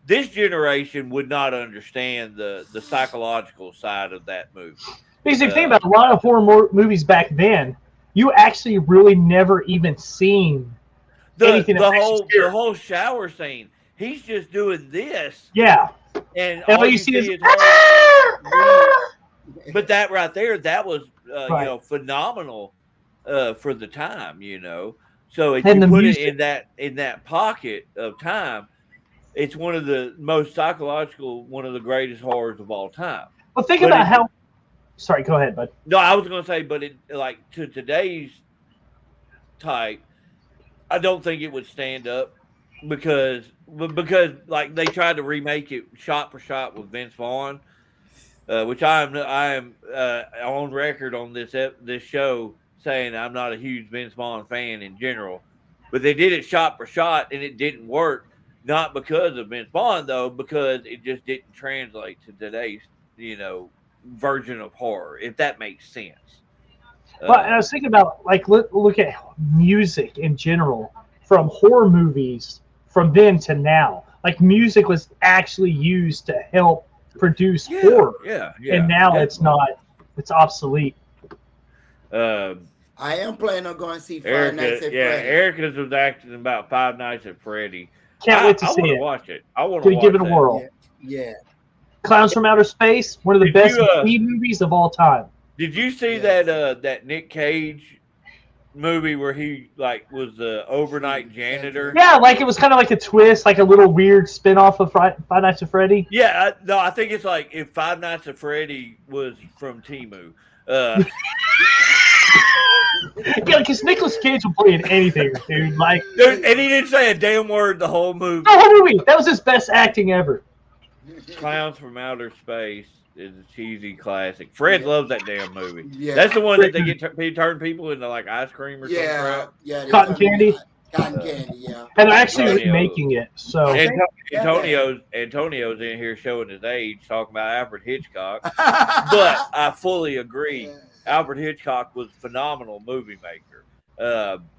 this generation would not understand the psychological side of that movie. Because if you think about a lot of horror movies back then, you actually really never even seen anything. The whole shower scene. He's just doing this. Yeah. And all you see is but that right there, that was you know, phenomenal for the time, you know. So if you put it in that pocket of time, it's one of the most psychological, one of the greatest horrors of all time. Well, think about how. Sorry, go ahead, bud. No, I was going to say, but like to today's type, I don't think it would stand up because like they tried to remake it shot for shot with Vince Vaughn, which I am on record on this show saying I'm not a huge Vince Vaughn fan in general, but they did it shot for shot and it didn't work. Not because of Vince Vaughn, though, because it just didn't translate to today's, you know, version of horror, if that makes sense. Well, I was thinking about, like, look at music in general, from horror movies from then to now. Like, music was actually used to help produce horror. Yeah. And now it's not. It's obsolete. I I am planning on going to see Five Nights at Freddy. Erica's was acting about Five Nights at Freddy. Can't wait to see I want it. to watch it. I want Gonna to give it a that. whirl. Yeah. Clowns from Outer Space, one of the Did best you, B movies of all time. Did you see Yes. that Nick Cage movie where he like was the overnight janitor? Yeah, like it was kind of like a twist, like a little weird spin-off of Five Nights at Freddy. Yeah, no, I think it's like if Five Nights at Freddy was from Temu. Yeah, because Nicolas Cage will play in anything, dude. Like, Dude, and he didn't say a damn word the whole movie. the whole movie. That was his best acting ever. Clowns from Outer Space is a cheesy classic. Fred loves that damn movie. Yeah. That's the one that they get turn people into like ice cream or something. Yeah. Cotton candy. Cotton candy, yeah. And they're actually Antonio. remaking it. So Antonio's in here showing his age, talking about Alfred Hitchcock. But I fully agree. Alfred Hitchcock was a phenomenal movie maker,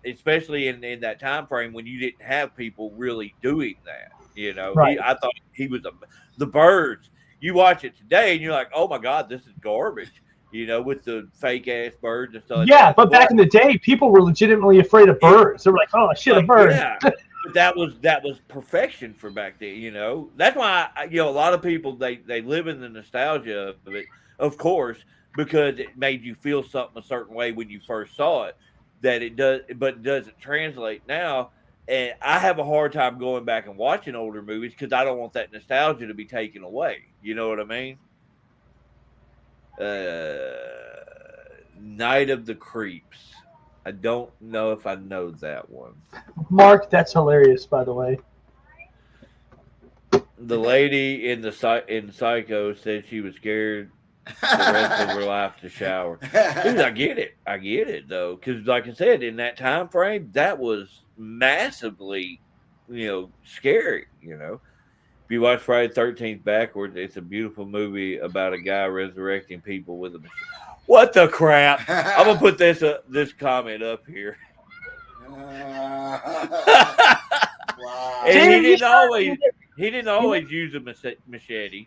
especially in that time frame when you didn't have people really doing that. You know, Right. I thought he was the Birds. You watch it today and you're like, oh my God, this is garbage. You know, with the fake ass birds and stuff. Like yeah, that. but back in the day, people were legitimately afraid of birds. They were like, "Oh shit, a bird!" Yeah, but that was perfection for back then. You know, that's why a lot of people they live in the nostalgia of it, of course, because it made you feel something a certain way when you first saw it. That it does, but it doesn't translate now. And I have a hard time going back and watching older movies because I don't want that nostalgia to be taken away. You know what I mean? Night of the Creeps. I don't know if I know that one. Mark, that's hilarious, by the way. The lady in Psycho said she was scared the rest of her life to shower. Dude, I get it though, because like I said, in that time frame, that was massively, scary. If you watch Friday the 13th backwards, it's a beautiful movie about a guy resurrecting people with a machine. What the crap? I'm gonna put this comment up here. Wow. And he didn't always use a machete.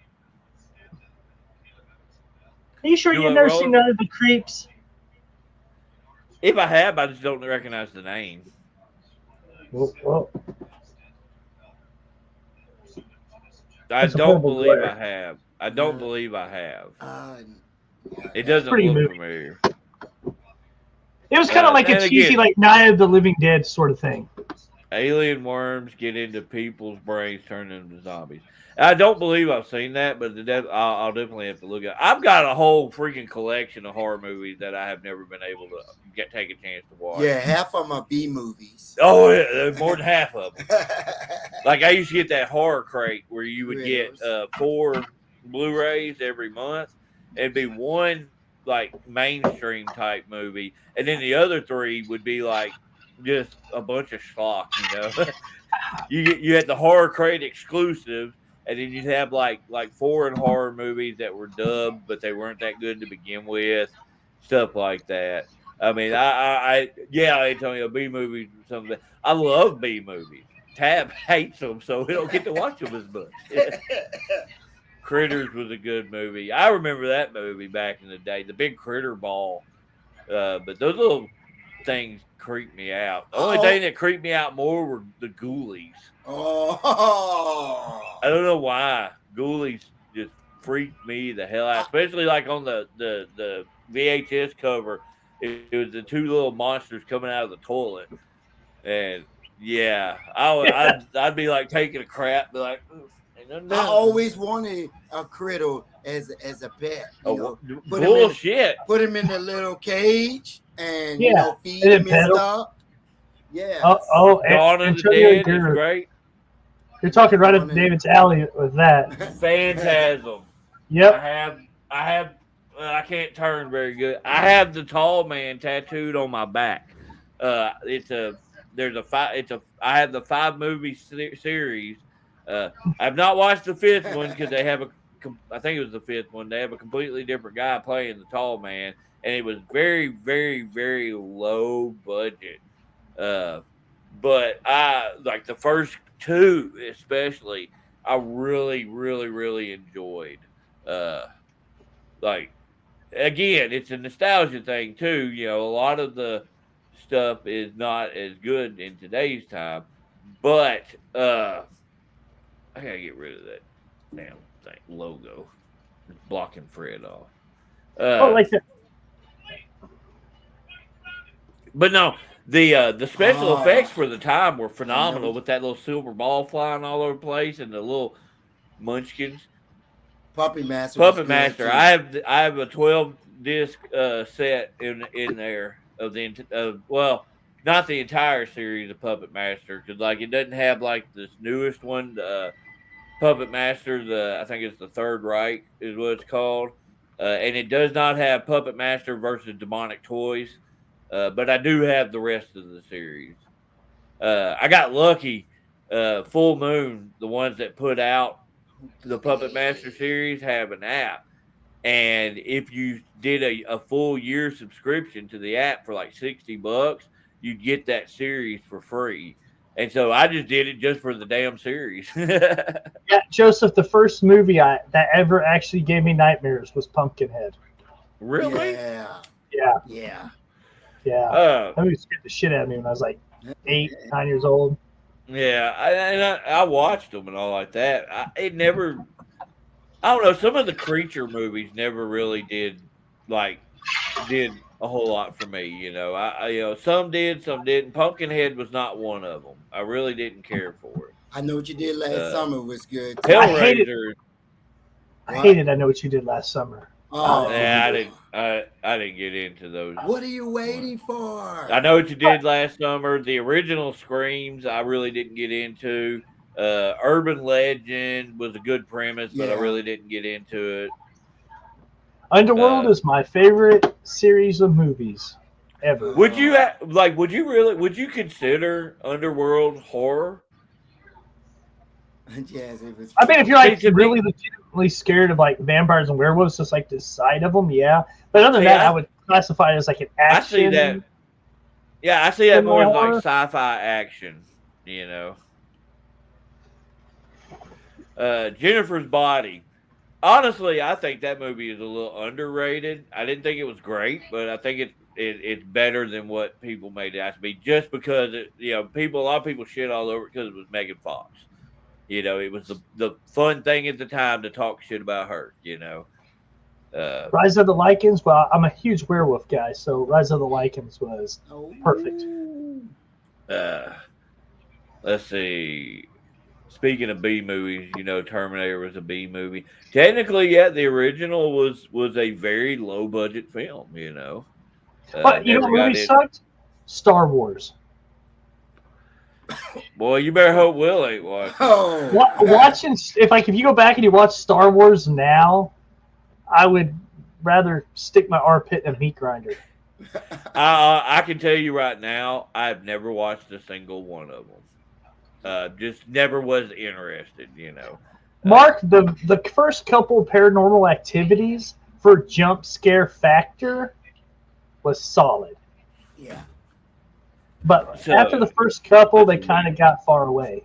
Are you sure Do you've it, never Roland? seen None of the Creeps? If I have, I just don't recognize the name. Well, I It's a don't horrible believe glare. I have. I don't believe I have. Yeah. It doesn't Pretty look movie. familiar. it was kind of like a and cheesy, again- like Night of the Living Dead sort of thing. Alien worms get into people's brains, turn them into zombies. I don't believe I've seen that, but I'll definitely have to look at. I've got a whole freaking collection of horror movies that I have never been able to take a chance to watch. Yeah, half of them are B movies. Oh, yeah, there's more than half of them. Like I used to get that horror crate where you would get 4 Blu-rays every month. It'd be one like mainstream type movie, and then the other 3 would be like just a bunch of schlock. You had the horror crate exclusive, and then you'd have like foreign horror movies that were dubbed, but they weren't that good to begin with, stuff like that. I mean, Antonio, B movies or something. I love B movies. Tab hates them, so we don't get to watch them as much. Critters was a good movie. I remember that movie back in the day. The big critter ball. But those little things creeped me out. The only thing that creeped me out more were the ghoulies. Oh. I don't know why. Ghoulies just freaked me the hell out. Especially like on the VHS cover. It was the 2 little monsters coming out of the toilet. And yeah, I'd be like taking a crap, be like, I always wanted a critter as a pet. Bullshit. Put him in a little cage and feed and him pet and him. stuff. Yeah. Dawn of the Dead is great. You're talking right up David's alley with that. Phantasm. Yep. I have. I can't turn very good. I have the Tall Man tattooed on my back. I have the 5 movie series. I've not watched the 5th one because they have I think it was the 5th one. They have a completely different guy playing the Tall Man, and it was very, very, very low budget. But I like the first 2 especially. I really, really, really enjoyed. again, it's a nostalgia thing too. You know, a lot of the stuff is not as good in today's time, but I gotta get rid of that damn thing logo. It's blocking Fred off. Oh, like that. But no, the special Oh, effects for the time were I phenomenal know. with that little silver ball flying all over the place and the little munchkins. Puppet Master was Puppet good Master. too. I have a 12 disc set in there of well, not the entire series of Puppet Master because like it doesn't have like this newest one, Puppet Master. I think it's the Third Reich is what it's called, and it does not have Puppet Master versus Demonic Toys. But I do have the rest of the series. I got lucky. Full Moon, the ones that put out the Puppet Master series, have an app. And if you did a full year subscription to the app for like $60, you'd get that series for free. And so I just did it just for the damn series. Yeah, Joseph, the first movie that ever actually gave me nightmares was Pumpkinhead. Really? Yeah. Yeah, Yeah. yeah. That movie scared the shit out of me when I was like 8, 9 years old. Yeah, I watched them and all like that. I don't know. Some of the creature movies never really did a whole lot for me. You know, some did, some didn't. Pumpkinhead was not one of them. I really didn't care for it. I Know What You Did Last Summer was good too. Hellraiser. I hated I Know What You Did Last Summer. Oh, Yeah, I didn't get into those. What are you waiting for? I Know What You Did Last Summer. The original Screams, I really didn't get into. Urban Legend was a good premise, but I Yeah. really didn't get into it. Underworld is my favorite series of movies ever. Would you would you consider Underworld horror? Yes, it was. I mean, if you're like To me- really legitimately scared of like vampires and werewolves, just like the sight of them, yeah. But other than Yeah. that, I would classify it as like an I action. see that. Yeah, I see that more as horror. like sci-fi action. You know. Jennifer's Body. Honestly, I think that movie is a little underrated. I didn't think it was great, but I think it's better than what people made it out to be. Just because a lot of people shit all over it because it was Megan Fox. You know, it was the fun thing at the time to talk shit about her. You know, Rise of the Lycans. Well, I'm a huge werewolf guy, so Rise of the Lycans was perfect. Let's see. Speaking of B movies, you know, Terminator was a B movie. Technically, yeah, the original was a very low budget film. You know, But you know what movie sucked? Star Wars. Boy, you better hope Will ain't watching. Oh, Watching if you go back and you watch Star Wars now, I would rather stick my armpit in a meat grinder. I can tell you right now, I've never watched a single one of them. Just never was interested, you know. Mark, the first couple of Paranormal Activities for jump scare factor was solid. yeah. But after the first couple, they kind of got far away.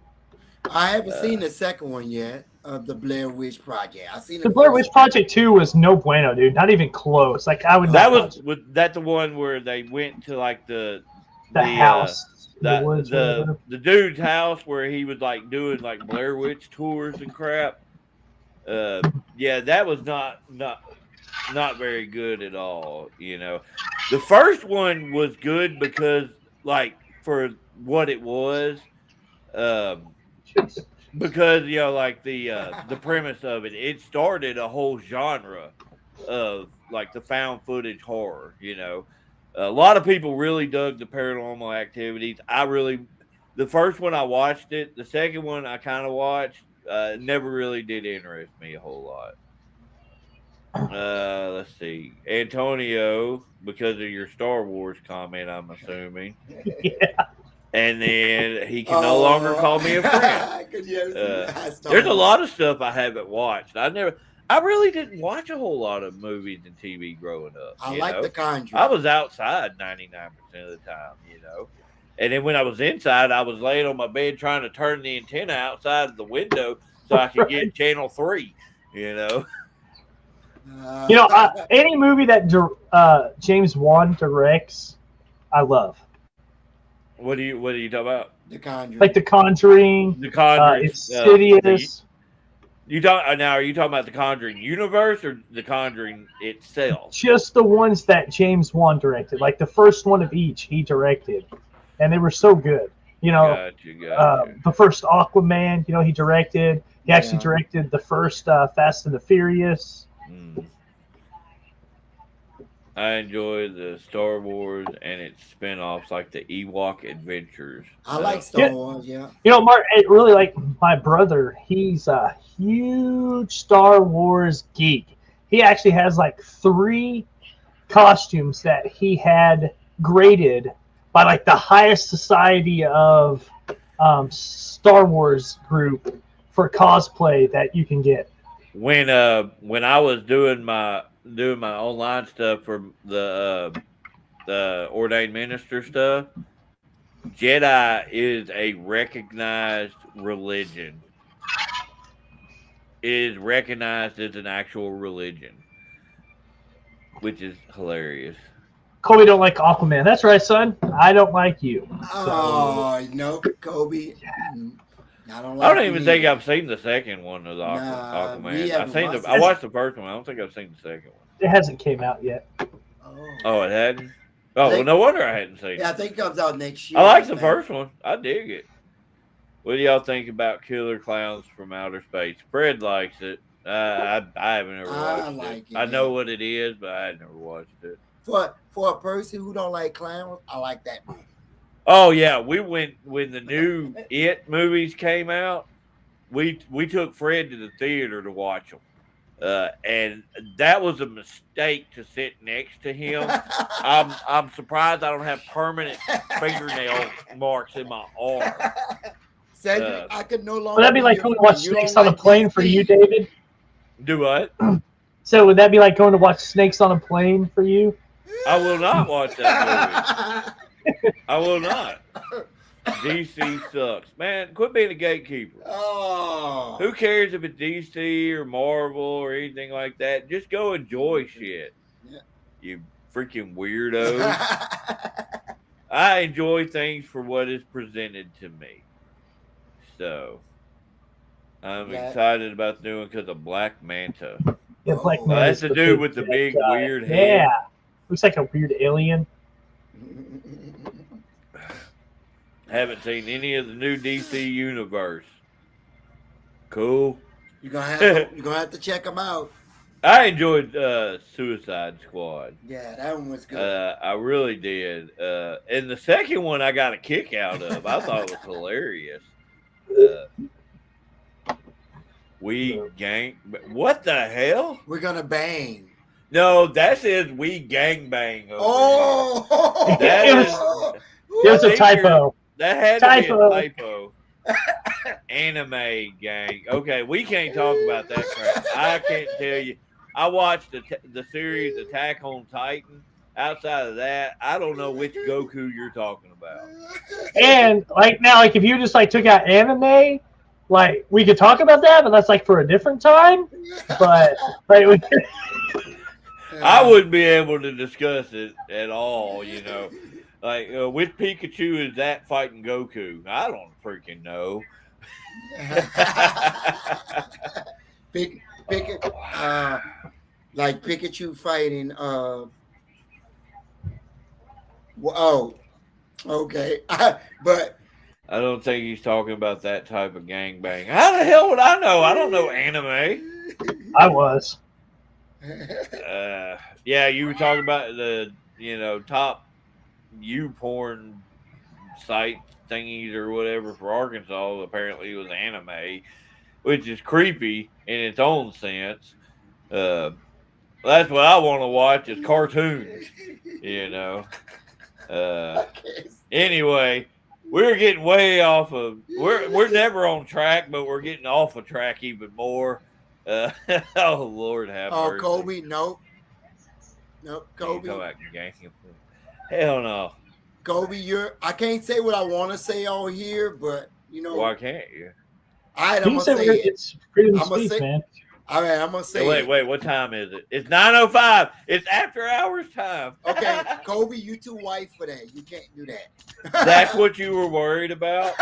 I haven't seen the second one yet of the Blair Witch Project. I seen The Blair Witch Project 2 was no bueno, dude. Not even close. Like I would. Was that the one where they went to like the house, the woods, the dude's house where he was like doing like Blair Witch tours and crap. Yeah, that was not very good at all. You know, the first one was good because like for what it was, because you know like the premise of it started a whole genre of like the found footage horror. You know, a lot of people really dug the Paranormal Activities. The first one I watched it. The second one I kind of watched. Never really did interest me a whole lot. Let's see. Antonio, because of your Star Wars comment, I'm assuming. Yeah. And then he can no longer call me a friend. There's a lot of stuff I haven't watched. I really didn't watch a whole lot of movies and TV growing up. I like The Conjuring. I was outside 99% of the time, you know. And then when I was inside, I was laying on my bed trying to turn the antenna outside of the window so I could get channel 3, you know. You know, any movie that James Wan directs, I love. What are you talking about? The Conjuring. Like The Conjuring, The Conjuring. Insidious. You talk now? Are you talking about the Conjuring universe or the Conjuring itself? Just the ones that James Wan directed. Like the first one of each he directed, and they were so good. You know, Gotcha. the first Aquaman, you know, he directed. He actually directed the first Fast and the Furious. I enjoy the Star Wars and its spin-offs like the Ewok Adventures. I like Star Wars, yeah. You know, Mark, it really like my brother, he's a huge Star Wars geek. He actually has like 3 costumes that he had graded by like the highest society of Star Wars group for cosplay that you can get. When I was doing my online stuff for the ordained minister stuff, Jedi is a recognized religion. It is recognized as an actual religion, which is hilarious. Kobe don't like Aquaman. That's right, son. I don't like you. Oh, no, Kobe. I don't even think I've seen the second one of the Aquaman. I watched the first one. I don't think I've seen the second one. It hasn't came out yet. Oh, it hadn't? Well, no wonder I hadn't seen it. Yeah, I think it comes out next year. I like the first one. I dig it. What do y'all think about Killer Clowns from Outer Space? Fred likes it. I haven't ever watched it. I know what it is, but I had never watched it. For a person who don't like clowns, I like that movie. Oh yeah, we went when the new It movies came out. We took Fred to the theater to watch them, and that was a mistake to sit next to him. I'm surprised I don't have permanent fingernail marks in my arm. Cedric, I could no longer. Would that be like going to watch Snakes on a Plane for you, David? Do what? So would that be like going to watch Snakes on a Plane for you? I will not watch that movie. I will not. DC sucks. Man, quit being a gatekeeper. Oh. Who cares if it's DC or Marvel or anything like that? Just go enjoy shit. Yeah. You freaking weirdos. I enjoy things for what is presented to me. So, I'm excited about doing because of Black Manta. Yeah, Black Manta. That's the dude with the big weird head. Yeah. Looks like a weird alien. Haven't seen any of the new DC universe. Cool. You're gonna have to check them out. I enjoyed Suicide Squad. Yeah, that one was good. I really did. And the second one I got a kick out of. I thought it was hilarious. What the hell? We're gonna bang. No, that says we gang bang. Oh, there's a typo. That had to be a typo. Anime gang. Okay, we can't talk about that crap. I can't tell you. I watched the series Attack on Titan. Outside of that, I don't know which Goku you're talking about. And like now, like if you just like took out anime, like we could talk about that, but that's like for a different time. But like, I wouldn't be able to discuss it at all. You know. Like, which Pikachu is that fighting Goku? I don't freaking know. Like Pikachu fighting. Okay. But I don't think he's talking about that type of gangbang. How the hell would I know? I don't know anime. I was. Yeah, you were talking about the top porn site thingies or whatever for Arkansas. Apparently it was anime, which is creepy in its own sense. That's what I want to watch is cartoons, Anyway, we're getting way off of we're never on track, but we're getting off of track even more. Oh Lord have mercy. Kobe, nope, Kobe. Come back and gang. Hell no. Kobe, I can't say what I want to say on here, but Why can't you? I'm gonna say it. It's freedom of speech, man. All right, I'm gonna say. Wait. What time is it? It's 9:05. It's after hours time. Okay, Kobe, you too white for that. You can't do that. That's what you were worried about.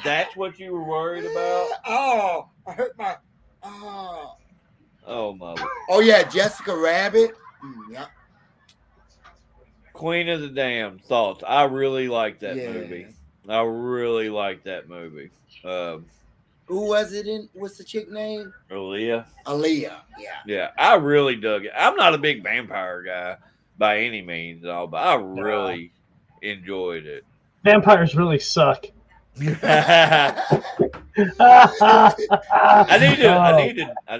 That's what you were worried about. Oh, I hurt my. Oh. Oh my. Oh yeah, Jessica Rabbit. Yeah. Queen of the Damned. Thoughts? I really like that Yeah. movie. I really like that movie. Who was it in? What's the chick name? Aaliyah. Aaliyah. Yeah. Yeah, I really dug it. I'm not a big vampire guy by any means, at all, but I really enjoyed it. Vampires really suck. I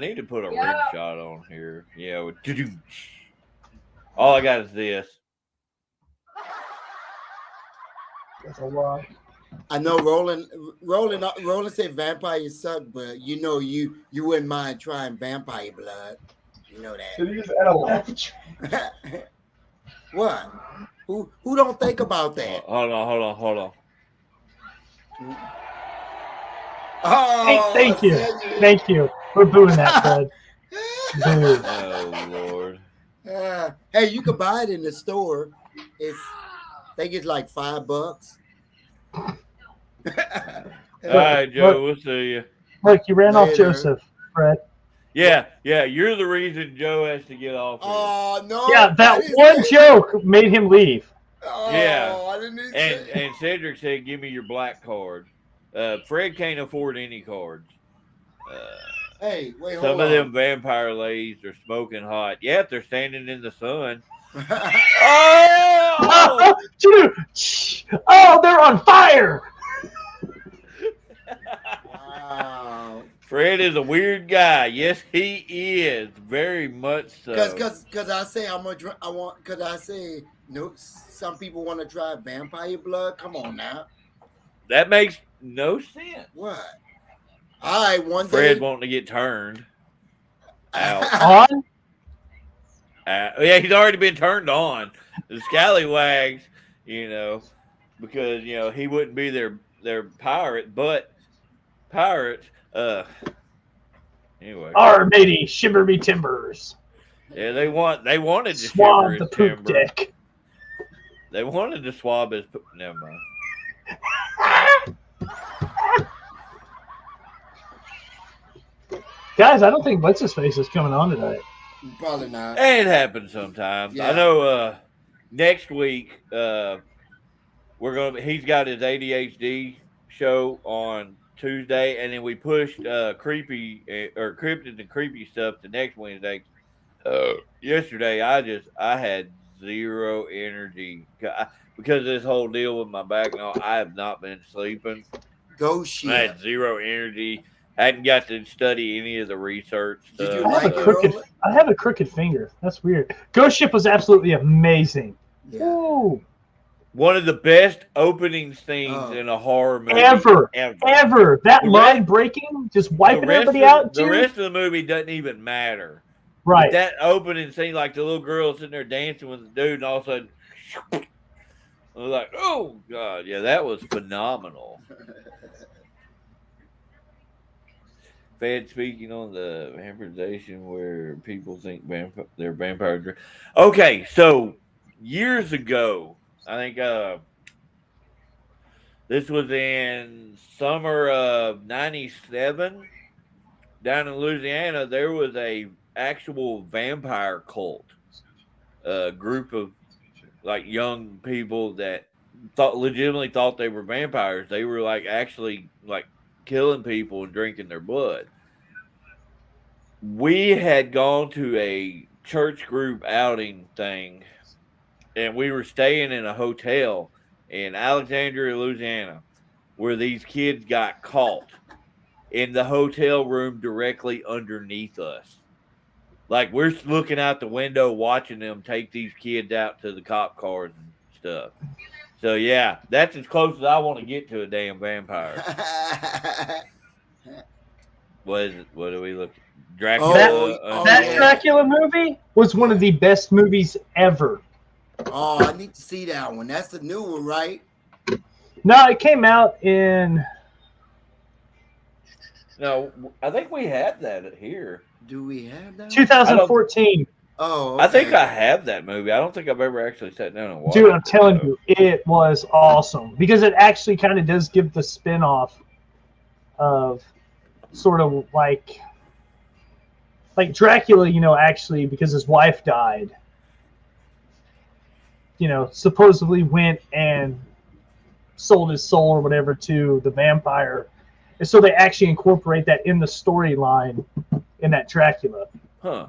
need to put a rim shot on here. Yeah, all I got is this. That's a lot. I know Roland said vampires suck, but you know you wouldn't mind trying vampire blood. You know that. What? Who don't think about that? Hold on. Oh, thank you. We're booing that, Fred. Boo. Oh Lord. Hey, you can buy it in the store. I think it's like $5. All right, Joe. We'll see you. Look, you ran off Later. Joseph, Fred. Yeah. You're the reason Joe has to get off. Oh no! Yeah, that one joke made him leave. Oh, Yeah. I didn't And Cedric said, "Give me your black card." Fred can't afford any cards. Hey, wait, hold Some on. of them vampire ladies are smoking hot. Yeah, if they're standing in the sun. Oh, dude. Oh, they're on fire. Wow. Fred is a weird guy. Yes, he is. Very much so. Because I say no. Some people want to try vampire blood. Come on now. That makes no sense. What? All right, one Fred day. wanting to get turned out. On? Yeah, he's already been turned on. The scallywags, because he wouldn't be their pirate, but pirates. Anyway. Our matey, shiver me timbers. Yeah, they wanted to Swab shiver the his poop timber. deck. They wanted to swab his poop. Never mind. Guys, I don't think What's His Face is coming on tonight. Probably not. It happens sometimes. Yeah. I know. Next week, he's got his ADHD show on Tuesday, and then we pushed Cryptid and Creepy stuff to next Wednesday. Yesterday, I had zero energy because of this whole deal with my back. No, I have not been sleeping. Go shit. I had zero energy. Hadn't got to study any of the research stuff. Did you I have, like a it, crooked, Roland? I have a crooked finger. That's weird. Ghost Ship was absolutely amazing. Yeah. Ooh. One of the best opening scenes in a horror movie Ever. That The line rest- breaking, just wiping everybody out. The too. rest of the movie doesn't even matter. Right. But that opening scene, like the little girl sitting there dancing with the dude, and all of a sudden, I was like, "Oh God, yeah, that was phenomenal." Fed speaking on the vampirization where people think they're vampire. Okay, so years ago, I think this was in summer of '97 down in Louisiana. There was a actual vampire cult, a group of like young people that legitimately thought they were vampires. They were actually killing people and drinking their blood. We had gone to a church group outing thing, and we were staying in a hotel in Alexandria, Louisiana, where these kids got caught in the hotel room directly underneath us. Like, we're looking out the window watching them take these kids out to the cop cars and stuff. So, yeah, that's as close as I want to get to a damn vampire. What is it? What do we look at? Dracula. That Dracula movie was one of the best movies ever. Oh, I need to see that one. That's the new one, right? No, it came out in No, I think we have that here. Do we have that? 2014. Oh, okay. I think I have that movie. I don't think I've ever actually sat down and watched Dude, it. I'm telling though. you, it was awesome because it actually kind of does give the spin-off of sort of like Dracula, actually because his wife died, supposedly went and sold his soul or whatever to the vampire. And so they actually incorporate that in the storyline in that Dracula. Huh.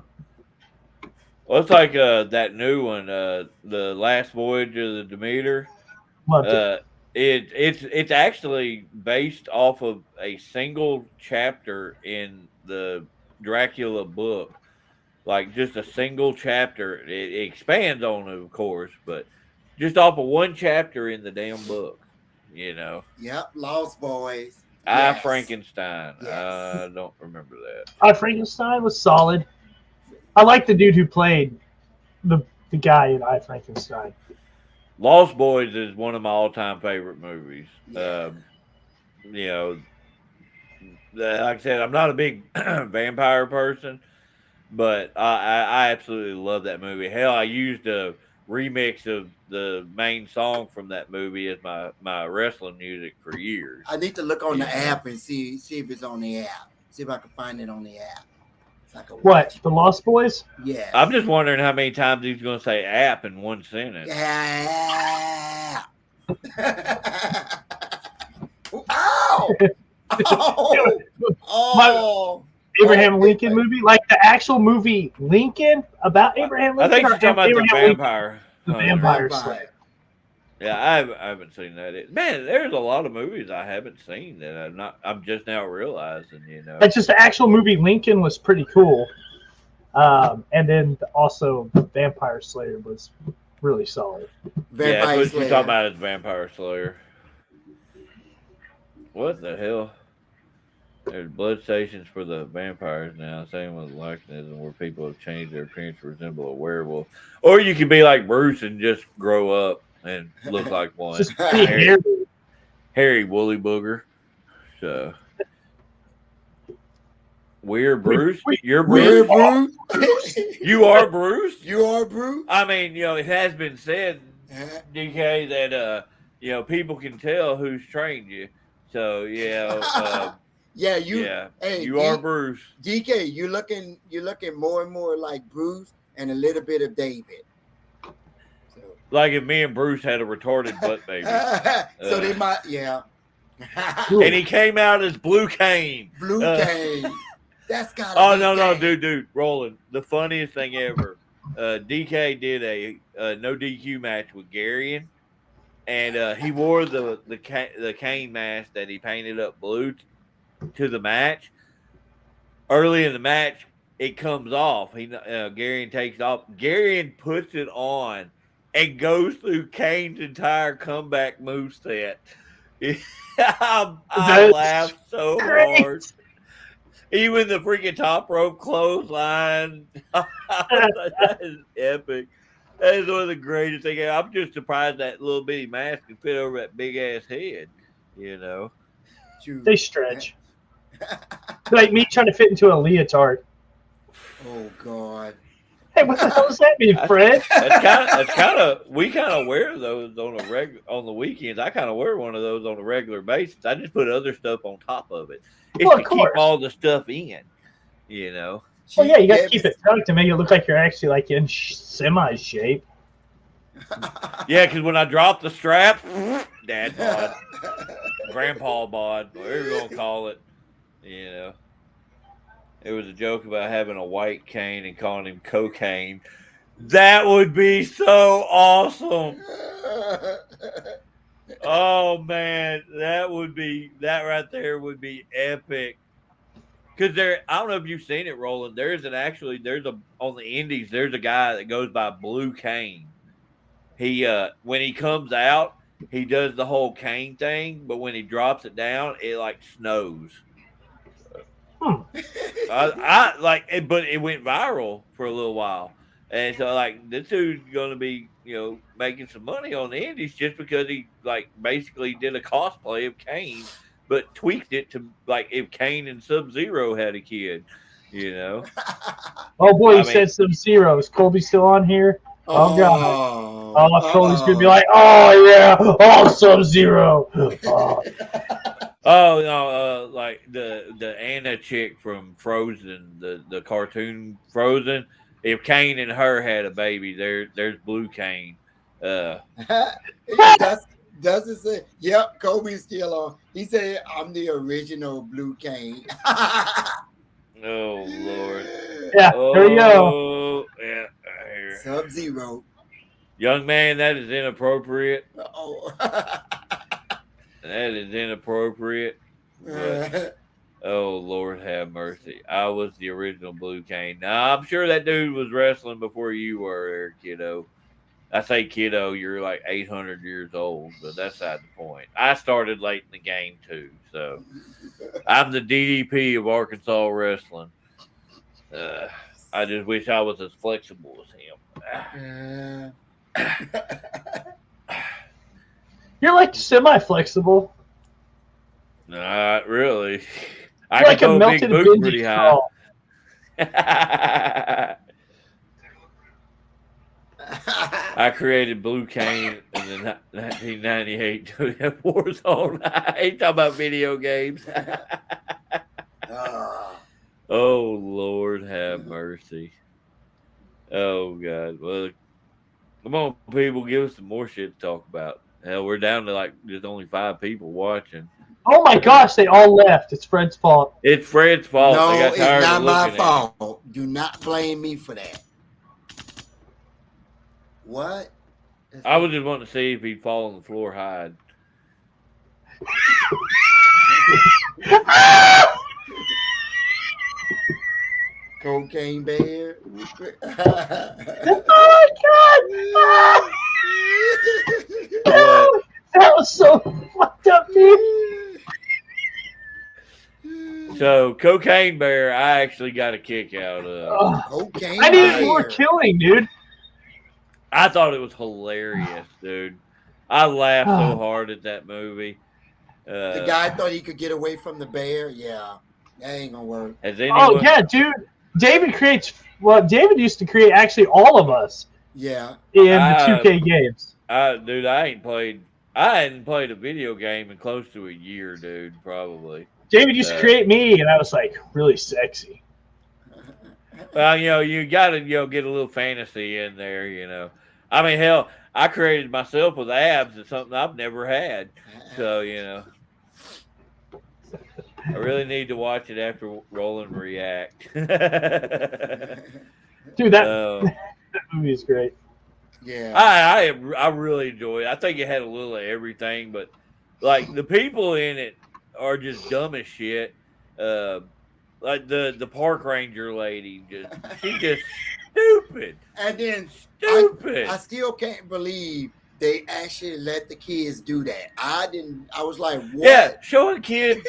Well, it's like that new one, The Last Voyage of the Demeter. Loved it. It's actually based off of a single chapter in the Dracula book, like just a single chapter. It expands on it, of course, but just off of one chapter in the damn book. Yep, Lost Boys. I Yes. Frankenstein. Yes. I don't remember that. Frankenstein was solid. I like the dude who played the guy in I, Frankenstein. Lost Boys is one of my all-time favorite movies. Yeah. Like I said, I'm not a big vampire person, but I absolutely love that movie. Hell, I used a remix of the main song from that movie as my wrestling music for years. I need to look on the app and see if it's on the app. See if I can find it on the app. So I can What? watch. The Lost Boys? Yes. I'm just wondering how many times he's going to say "app" in one sentence. Yeah. Ow! Oh! Oh! Abraham Lincoln movie? Like the actual movie Lincoln about Abraham I Lincoln? think you're talking about the Abraham Lincoln, vampire. the hunter. Vampire Vampire. Slayer. Yeah, I haven't seen that. Man, there's a lot of movies I haven't seen that I'm just now realizing. That's just the actual movie Lincoln was pretty cool. And then also Vampire Slayer was really solid. Yeah, Vampire that's what you're Slayer. talking about is Vampire Slayer. What the hell? There's blood stations for the vampires now, same with lichenism, where people have changed their appearance to resemble a werewolf. Or you could be like Bruce and just grow up and look like one. Just pretty hairy. Hairy woolly booger. So we're Bruce. You're We're Bruce. Bruce. You are Bruce. You are Bruce. I mean, it has been said, DK, that people can tell who's trained you. So Yeah, you. yeah, Hey, you are Bruce. DK, you're looking more and more like Bruce and a little bit of David. So, Like if me and Bruce had a retarded butt baby, so they might, yeah. and he came out as Blue Cane. Blue Cane. That's got. Oh no, dude, Roland. The funniest thing ever. DK did a no DQ match with Garion, and he wore the cane mask that he painted up blue to the match. Early in the match, it comes off. Garion takes it off. Garion puts it on and goes through Kane's entire comeback moveset. I laughed so hard. Even the freaking top rope clothesline. That is epic. That is one of the greatest things. I'm just surprised that little bitty mask can fit over that big ass head. They stretch. Like me trying to fit into a leotard. Oh God. Hey, what the hell does that mean, Fred? That's kind of we kind of wear those on the weekends. I kind of wear one of those on a regular basis. I just put other stuff on top of it. It's Well, to of keep course. all the stuff in. Well, yeah, you got to keep it tucked to make it look like you're actually like in semi shape. Yeah, because when I drop the strap, dad bod, grandpa bod, whatever you want to call it, it was a joke about having a white cane and calling him cocaine. That would be so awesome. Oh man, that right there would be epic. Because I don't know if you've seen it, Roland. On the indies, there's a guy that goes by Blue Cane. He when he comes out, he does the whole cane thing, but when he drops it down, it like snows. But it went viral for a little while, and so like this dude's gonna be making some money on the indies just because he like basically did a cosplay of Kane but tweaked it to like if Kane and Sub-Zero had a kid, you know. Oh boy, I you mean- said Sub-Zero. Is Colby still on here? Oh god. Oh, Colby's gonna be uh-oh. like, oh yeah, oh Sub-Zero. Oh. Oh no, like the Anna chick from Frozen, the cartoon Frozen. If Kane and her had a baby, there's Blue Kane. Doesn't say, yep, Kobe's still on. He said, I'm the original Blue Kane. Oh Lord. Yeah, there you go. Oh yeah. Here. Sub-Zero. Young man, that is inappropriate. Oh. That is inappropriate. But, oh Lord have mercy. I was the original Blue Kane. Now I'm sure that dude was wrestling before you were there, kiddo. I say kiddo, you're like 800 years old, but that's not the point. I started late in the game too, so I'm the DDP of Arkansas wrestling. I just wish I was as flexible as him. You're like semi-flexible. Not really. I You're like can a throw a big melted boot Benji pretty skull. high. I created Blue Kane in the 1998 Warzone. I ain't talking about video games. Oh, Lord have mercy. Oh, God. Well, come on, people. Give us some more shit to talk about. Hell, we're down to like there's only 5 people watching. Oh my gosh, they all left. It's Fred's fault. It's Fred's fault. No, They got it's tired not of my looking at him. fault. Do not blame me for that. What? I was just wanting to see if he'd fall on the floor hide. Cocaine Bear. Oh my god! What? That was so fucked up, dude. So, Cocaine Bear, I actually got a kick out of. Cocaine I didn't you were Bear. killing, dude. I thought it was hilarious, dude. I laughed so hard at that movie. The guy thought he could get away from the bear. Yeah, that ain't gonna work. Has anyone, Oh yeah, dude. David David used to create actually all of us Yeah. in the 2K games. dude, I hadn't played a video game in close to a year, dude, probably. David used to create me, and I was like really sexy. Well, you got to, get a little fantasy in there, I mean, hell, I created myself with abs. It's something I've never had. So, I really need to watch it after Roland react. Dude, that movie is great. Yeah. I really enjoy it. I think it had a little of everything, but like the people in it are just dumb as shit. Like the park ranger lady, she's just stupid. And then Stupid. I still can't believe they actually let the kids do that. I was like, what? Yeah, showing kids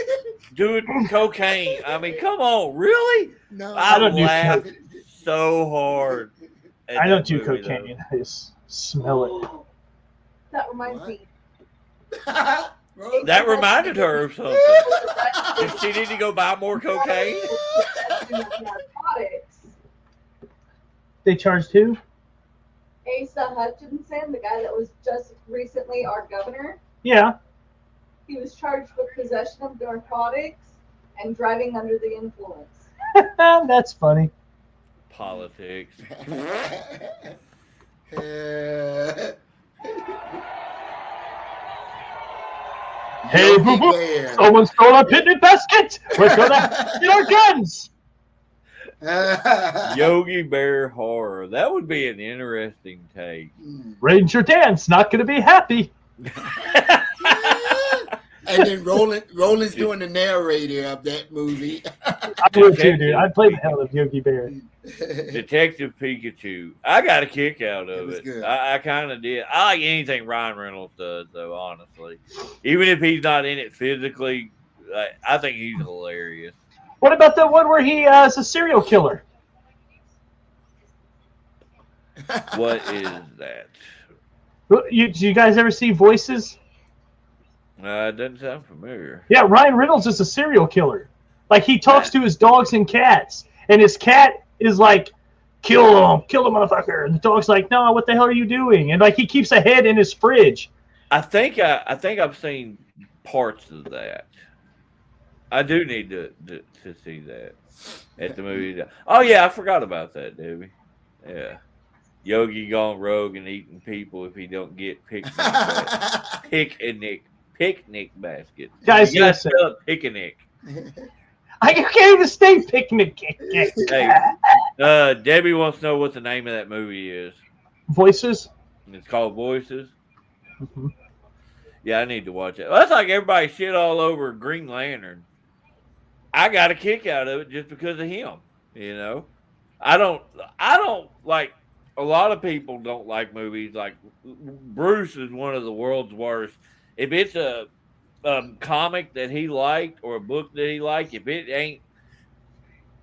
doing cocaine. I mean, come on, really? No, I don't do laughed so hard. at I don't that do movie, cocaine. I just smell it. That reminds What? me. though. That reminded her of something. Did she need to go buy more cocaine? Narcotics. They charged who? Asa Hutchinson, the guy that was just recently our governor, Yeah. he was charged with possession of narcotics and driving under the influence. That's funny. Politics. Hey, Yogi boo boo! Bear. Someone stole our picnic basket! We're gonna get our guns! Yogi Bear horror. That would be an interesting take. Ranger Dan's not gonna be happy. And then Roland's doing the narrator of that movie. I would too, dude. I'd play the hell of Yogi Bear. Detective Pikachu. I got a kick out It of was it. good. I kind of did. I like anything Ryan Reynolds does, though. Honestly, even if he's not in it physically, I think he's hilarious. What about the one where he is a serial killer? What is that? Do you guys ever see Voices? It doesn't sound familiar. Yeah, Ryan Reynolds is a serial killer. Like, he talks to his dogs and cats, and his cat is like, kill the motherfucker. And the dog's like, no, what the hell are you doing? And like, he keeps a head in his fridge. I think I've seen parts of that. I do need to see that at the movie. Oh yeah, I forgot about that, Debbie. Yeah, Yogi gone rogue and eating people if he don't get picnic baskets. Guys, you gotta listen. spell it picnic. I can't even say picnic. Hey, Debbie wants to know what the name of that movie is. Voices. It's called Voices. Mm-hmm. Yeah, I need to watch it. Well, that's like everybody shit all over Green Lantern. I got a kick out of it just because of him. You know, I don't like. A lot of people don't like movies. Like Bruce is one of the world's worst. If it's a comic that he liked or a book that he liked, if it ain't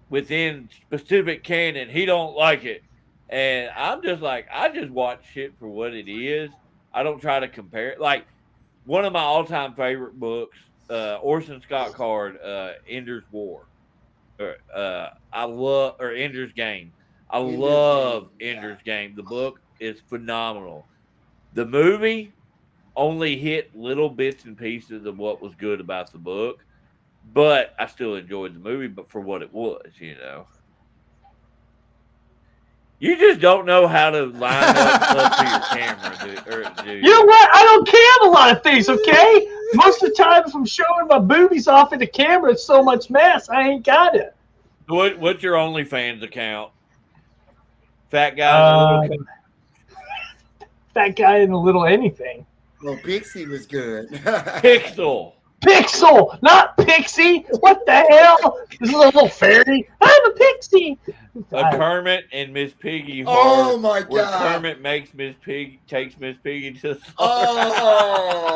within specific canon, he don't like it. And I'm just like, I just watch shit for what it is. I don't try to compare it. Like one of my all-time favorite books, Orson Scott Card, Ender's War. Ender's Game. I love Ender's Game. The book is phenomenal. The movie only hit little bits and pieces of what was good about the book, but I still enjoyed the movie, but for what it was, you know. You just don't know how to line up to your camera, do you? You know what? I don't care a lot of things, okay? Most of the time, if I'm showing my boobies off in the camera, it's so much mess, I ain't got it. What's your OnlyFans account? Fat guy in the little... Fat guy in a little anything. Well, Pixie was good. Pixel, not Pixie. What the hell? This is a little fairy. I'm a pixie. A Kermit and Miss Piggy. Oh my God! Where Kermit takes Miss Piggy to the Oh,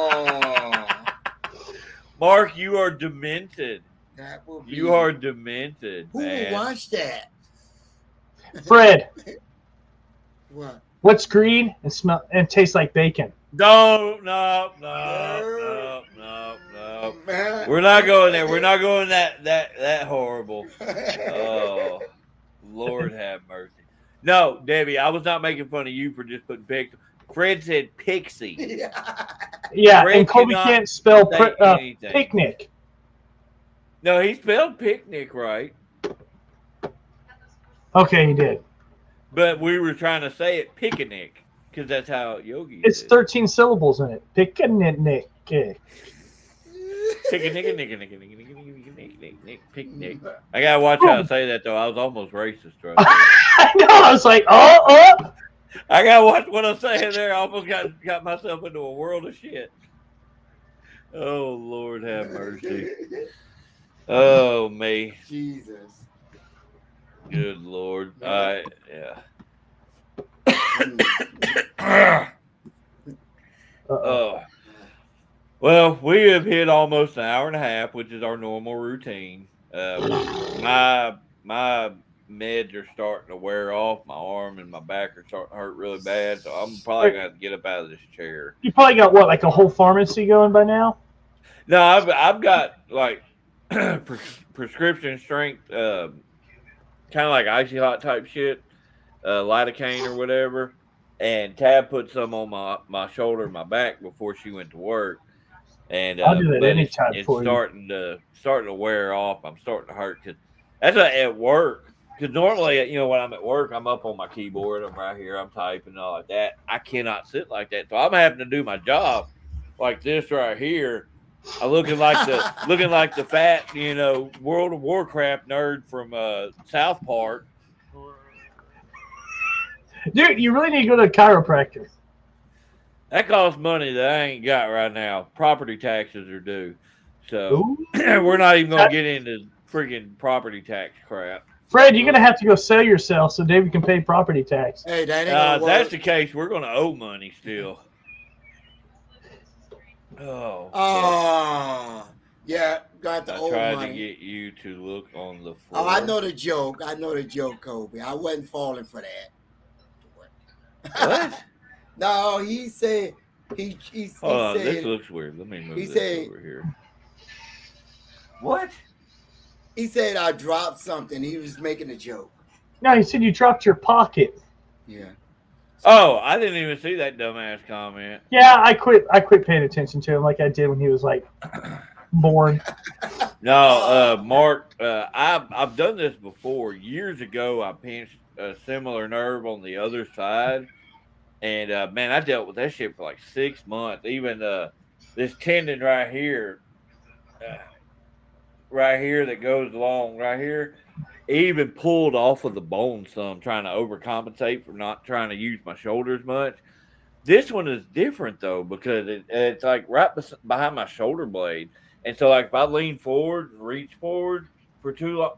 Mark, you are demented. that will be... You are demented, Who man. will watch that? Fred, What? what's green and smell and tastes like bacon? No. We're not going there. We're not going that horrible. Oh, Lord have mercy. No, Debbie, I was not making fun of you for just putting pixel. Fred said pixie. Yeah, Fred and Kobe cannot can't spell say anything. picnic. No, he spelled picnic right, Okay, he did. but we were trying to say it picnic because that's how Yogi It's is. 13 syllables in it. Picnic. Picnic. I gotta watch how I say that though. I was almost racist right there. I know. I was like, oh. I gotta watch what I'm saying there. I almost got myself into a world of shit. Oh Lord have mercy. Oh me. Jesus. Good Lord. Yeah. Oh. Well, we have hit almost an hour and a half, which is our normal routine. My meds are starting to wear off. My arm and my back are starting to hurt really bad, so I'm probably gonna have to get up out of this chair. You probably got what, like a whole pharmacy going by now? No, I've got like prescription strength, kind of like icy hot type shit, lidocaine or whatever. And Tab put some on my shoulder and my back before she went to work. And I'll do that but anytime it's for starting to wear off. I'm starting to hurt because that's at work. Because normally, when I'm at work, I'm up on my keyboard. I'm right here. I'm typing and all like that. I cannot sit like that, so I'm having to do my job like this right here. I'm looking like the fat, World of Warcraft nerd from South Park. Dude, you really need to go to a chiropractor. That costs money that I ain't got right now. Property taxes are due. So we're not even going to get into freaking property tax crap. Fred, you're going to have to go sell yourself so David can pay property tax. Hey, that ain't gonna If work. that's the case, we're going to owe money still. Oh. Oh, yeah, got the I old tried money. to get you to look on the floor. Oh, I know the joke, Kobe. I wasn't falling for that. What? No, he said He Hold on, this said looks weird. Let me he move this said- over here. What? he said I dropped something. He was making a joke. No, he said you dropped your pocket. Yeah. Oh, I didn't even see that dumbass comment. Yeah, I quit paying attention to him like I did when he was like born. No, Mark, I've done this before. Years ago, I pinched a similar nerve on the other side, and man, I dealt with that shit for like 6 months. Even this tendon right here that goes along right here, it even pulled off of the bone some, trying to overcompensate for not trying to use my shoulders much. This one is different though because it's like right behind my shoulder blade, and so like if I lean forward and reach forward for too long,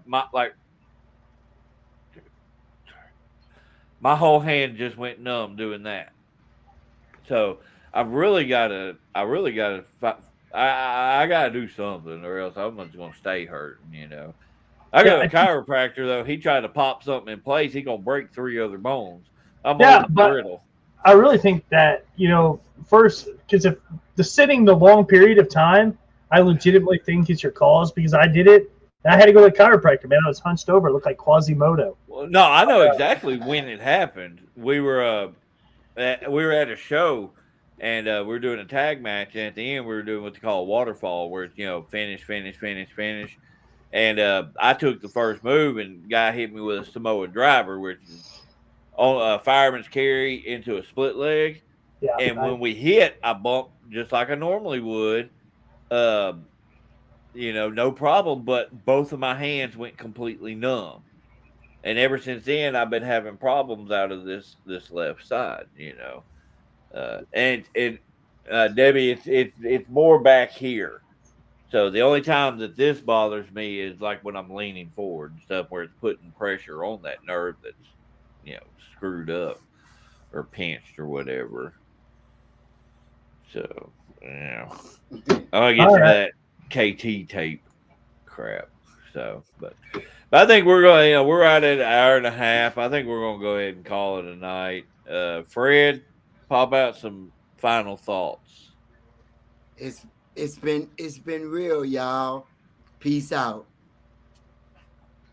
my whole hand just went numb doing that. So I really gotta I gotta do something or else I'm just gonna stay hurting. I got a chiropractor though. He tried to pop something in place. He gonna break 3 other bones. I'm old and brittle. I really think that, first, because if the sitting the long period of time, I legitimately think it's your cause because I did it. And I had to go to the chiropractor, man. I was hunched over, it looked like Quasimodo. Well, no, I know exactly when it happened. We were at a show, and we were doing a tag match. And at the end, we were doing what they call a waterfall, where it's finish, finish, finish, finish. And I took the first move, and the guy hit me with a Samoan driver, which is on a fireman's carry into a split leg. Yeah, and when we hit, I bumped just like I normally would. No problem. But both of my hands went completely numb. And ever since then, I've been having problems out of this left side, and Debbie, it's more back here. So the only time that this bothers me is like when I'm leaning forward and stuff, where it's putting pressure on that nerve that's screwed up or pinched or whatever. So I get some of that KT tape crap. So, but I think we're going. We're right at an hour and a half. I think we're going to go ahead and call it a night. Fred, pop out some final thoughts. It's been real, y'all. Peace out.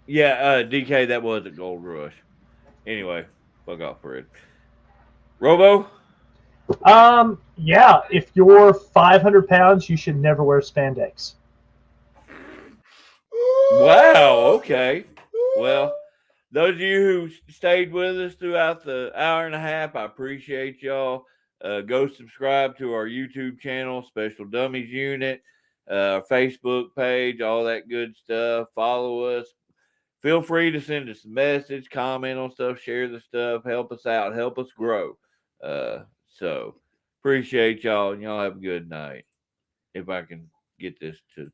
Yeah, DK, that was a Gold Rush. Anyway, fuck off, Fred. Robo. Yeah. If you're 500 pounds, you should never wear spandex. Wow. Okay. Well, those of you who stayed with us throughout the hour and a half, I appreciate y'all. Go subscribe to our YouTube channel, Special Dummies Unit, Facebook page, all that good stuff. Follow us. Feel free to send us a message, comment on stuff, share the stuff, help us out, help us grow. So appreciate y'all, and y'all have a good night. If I can get this to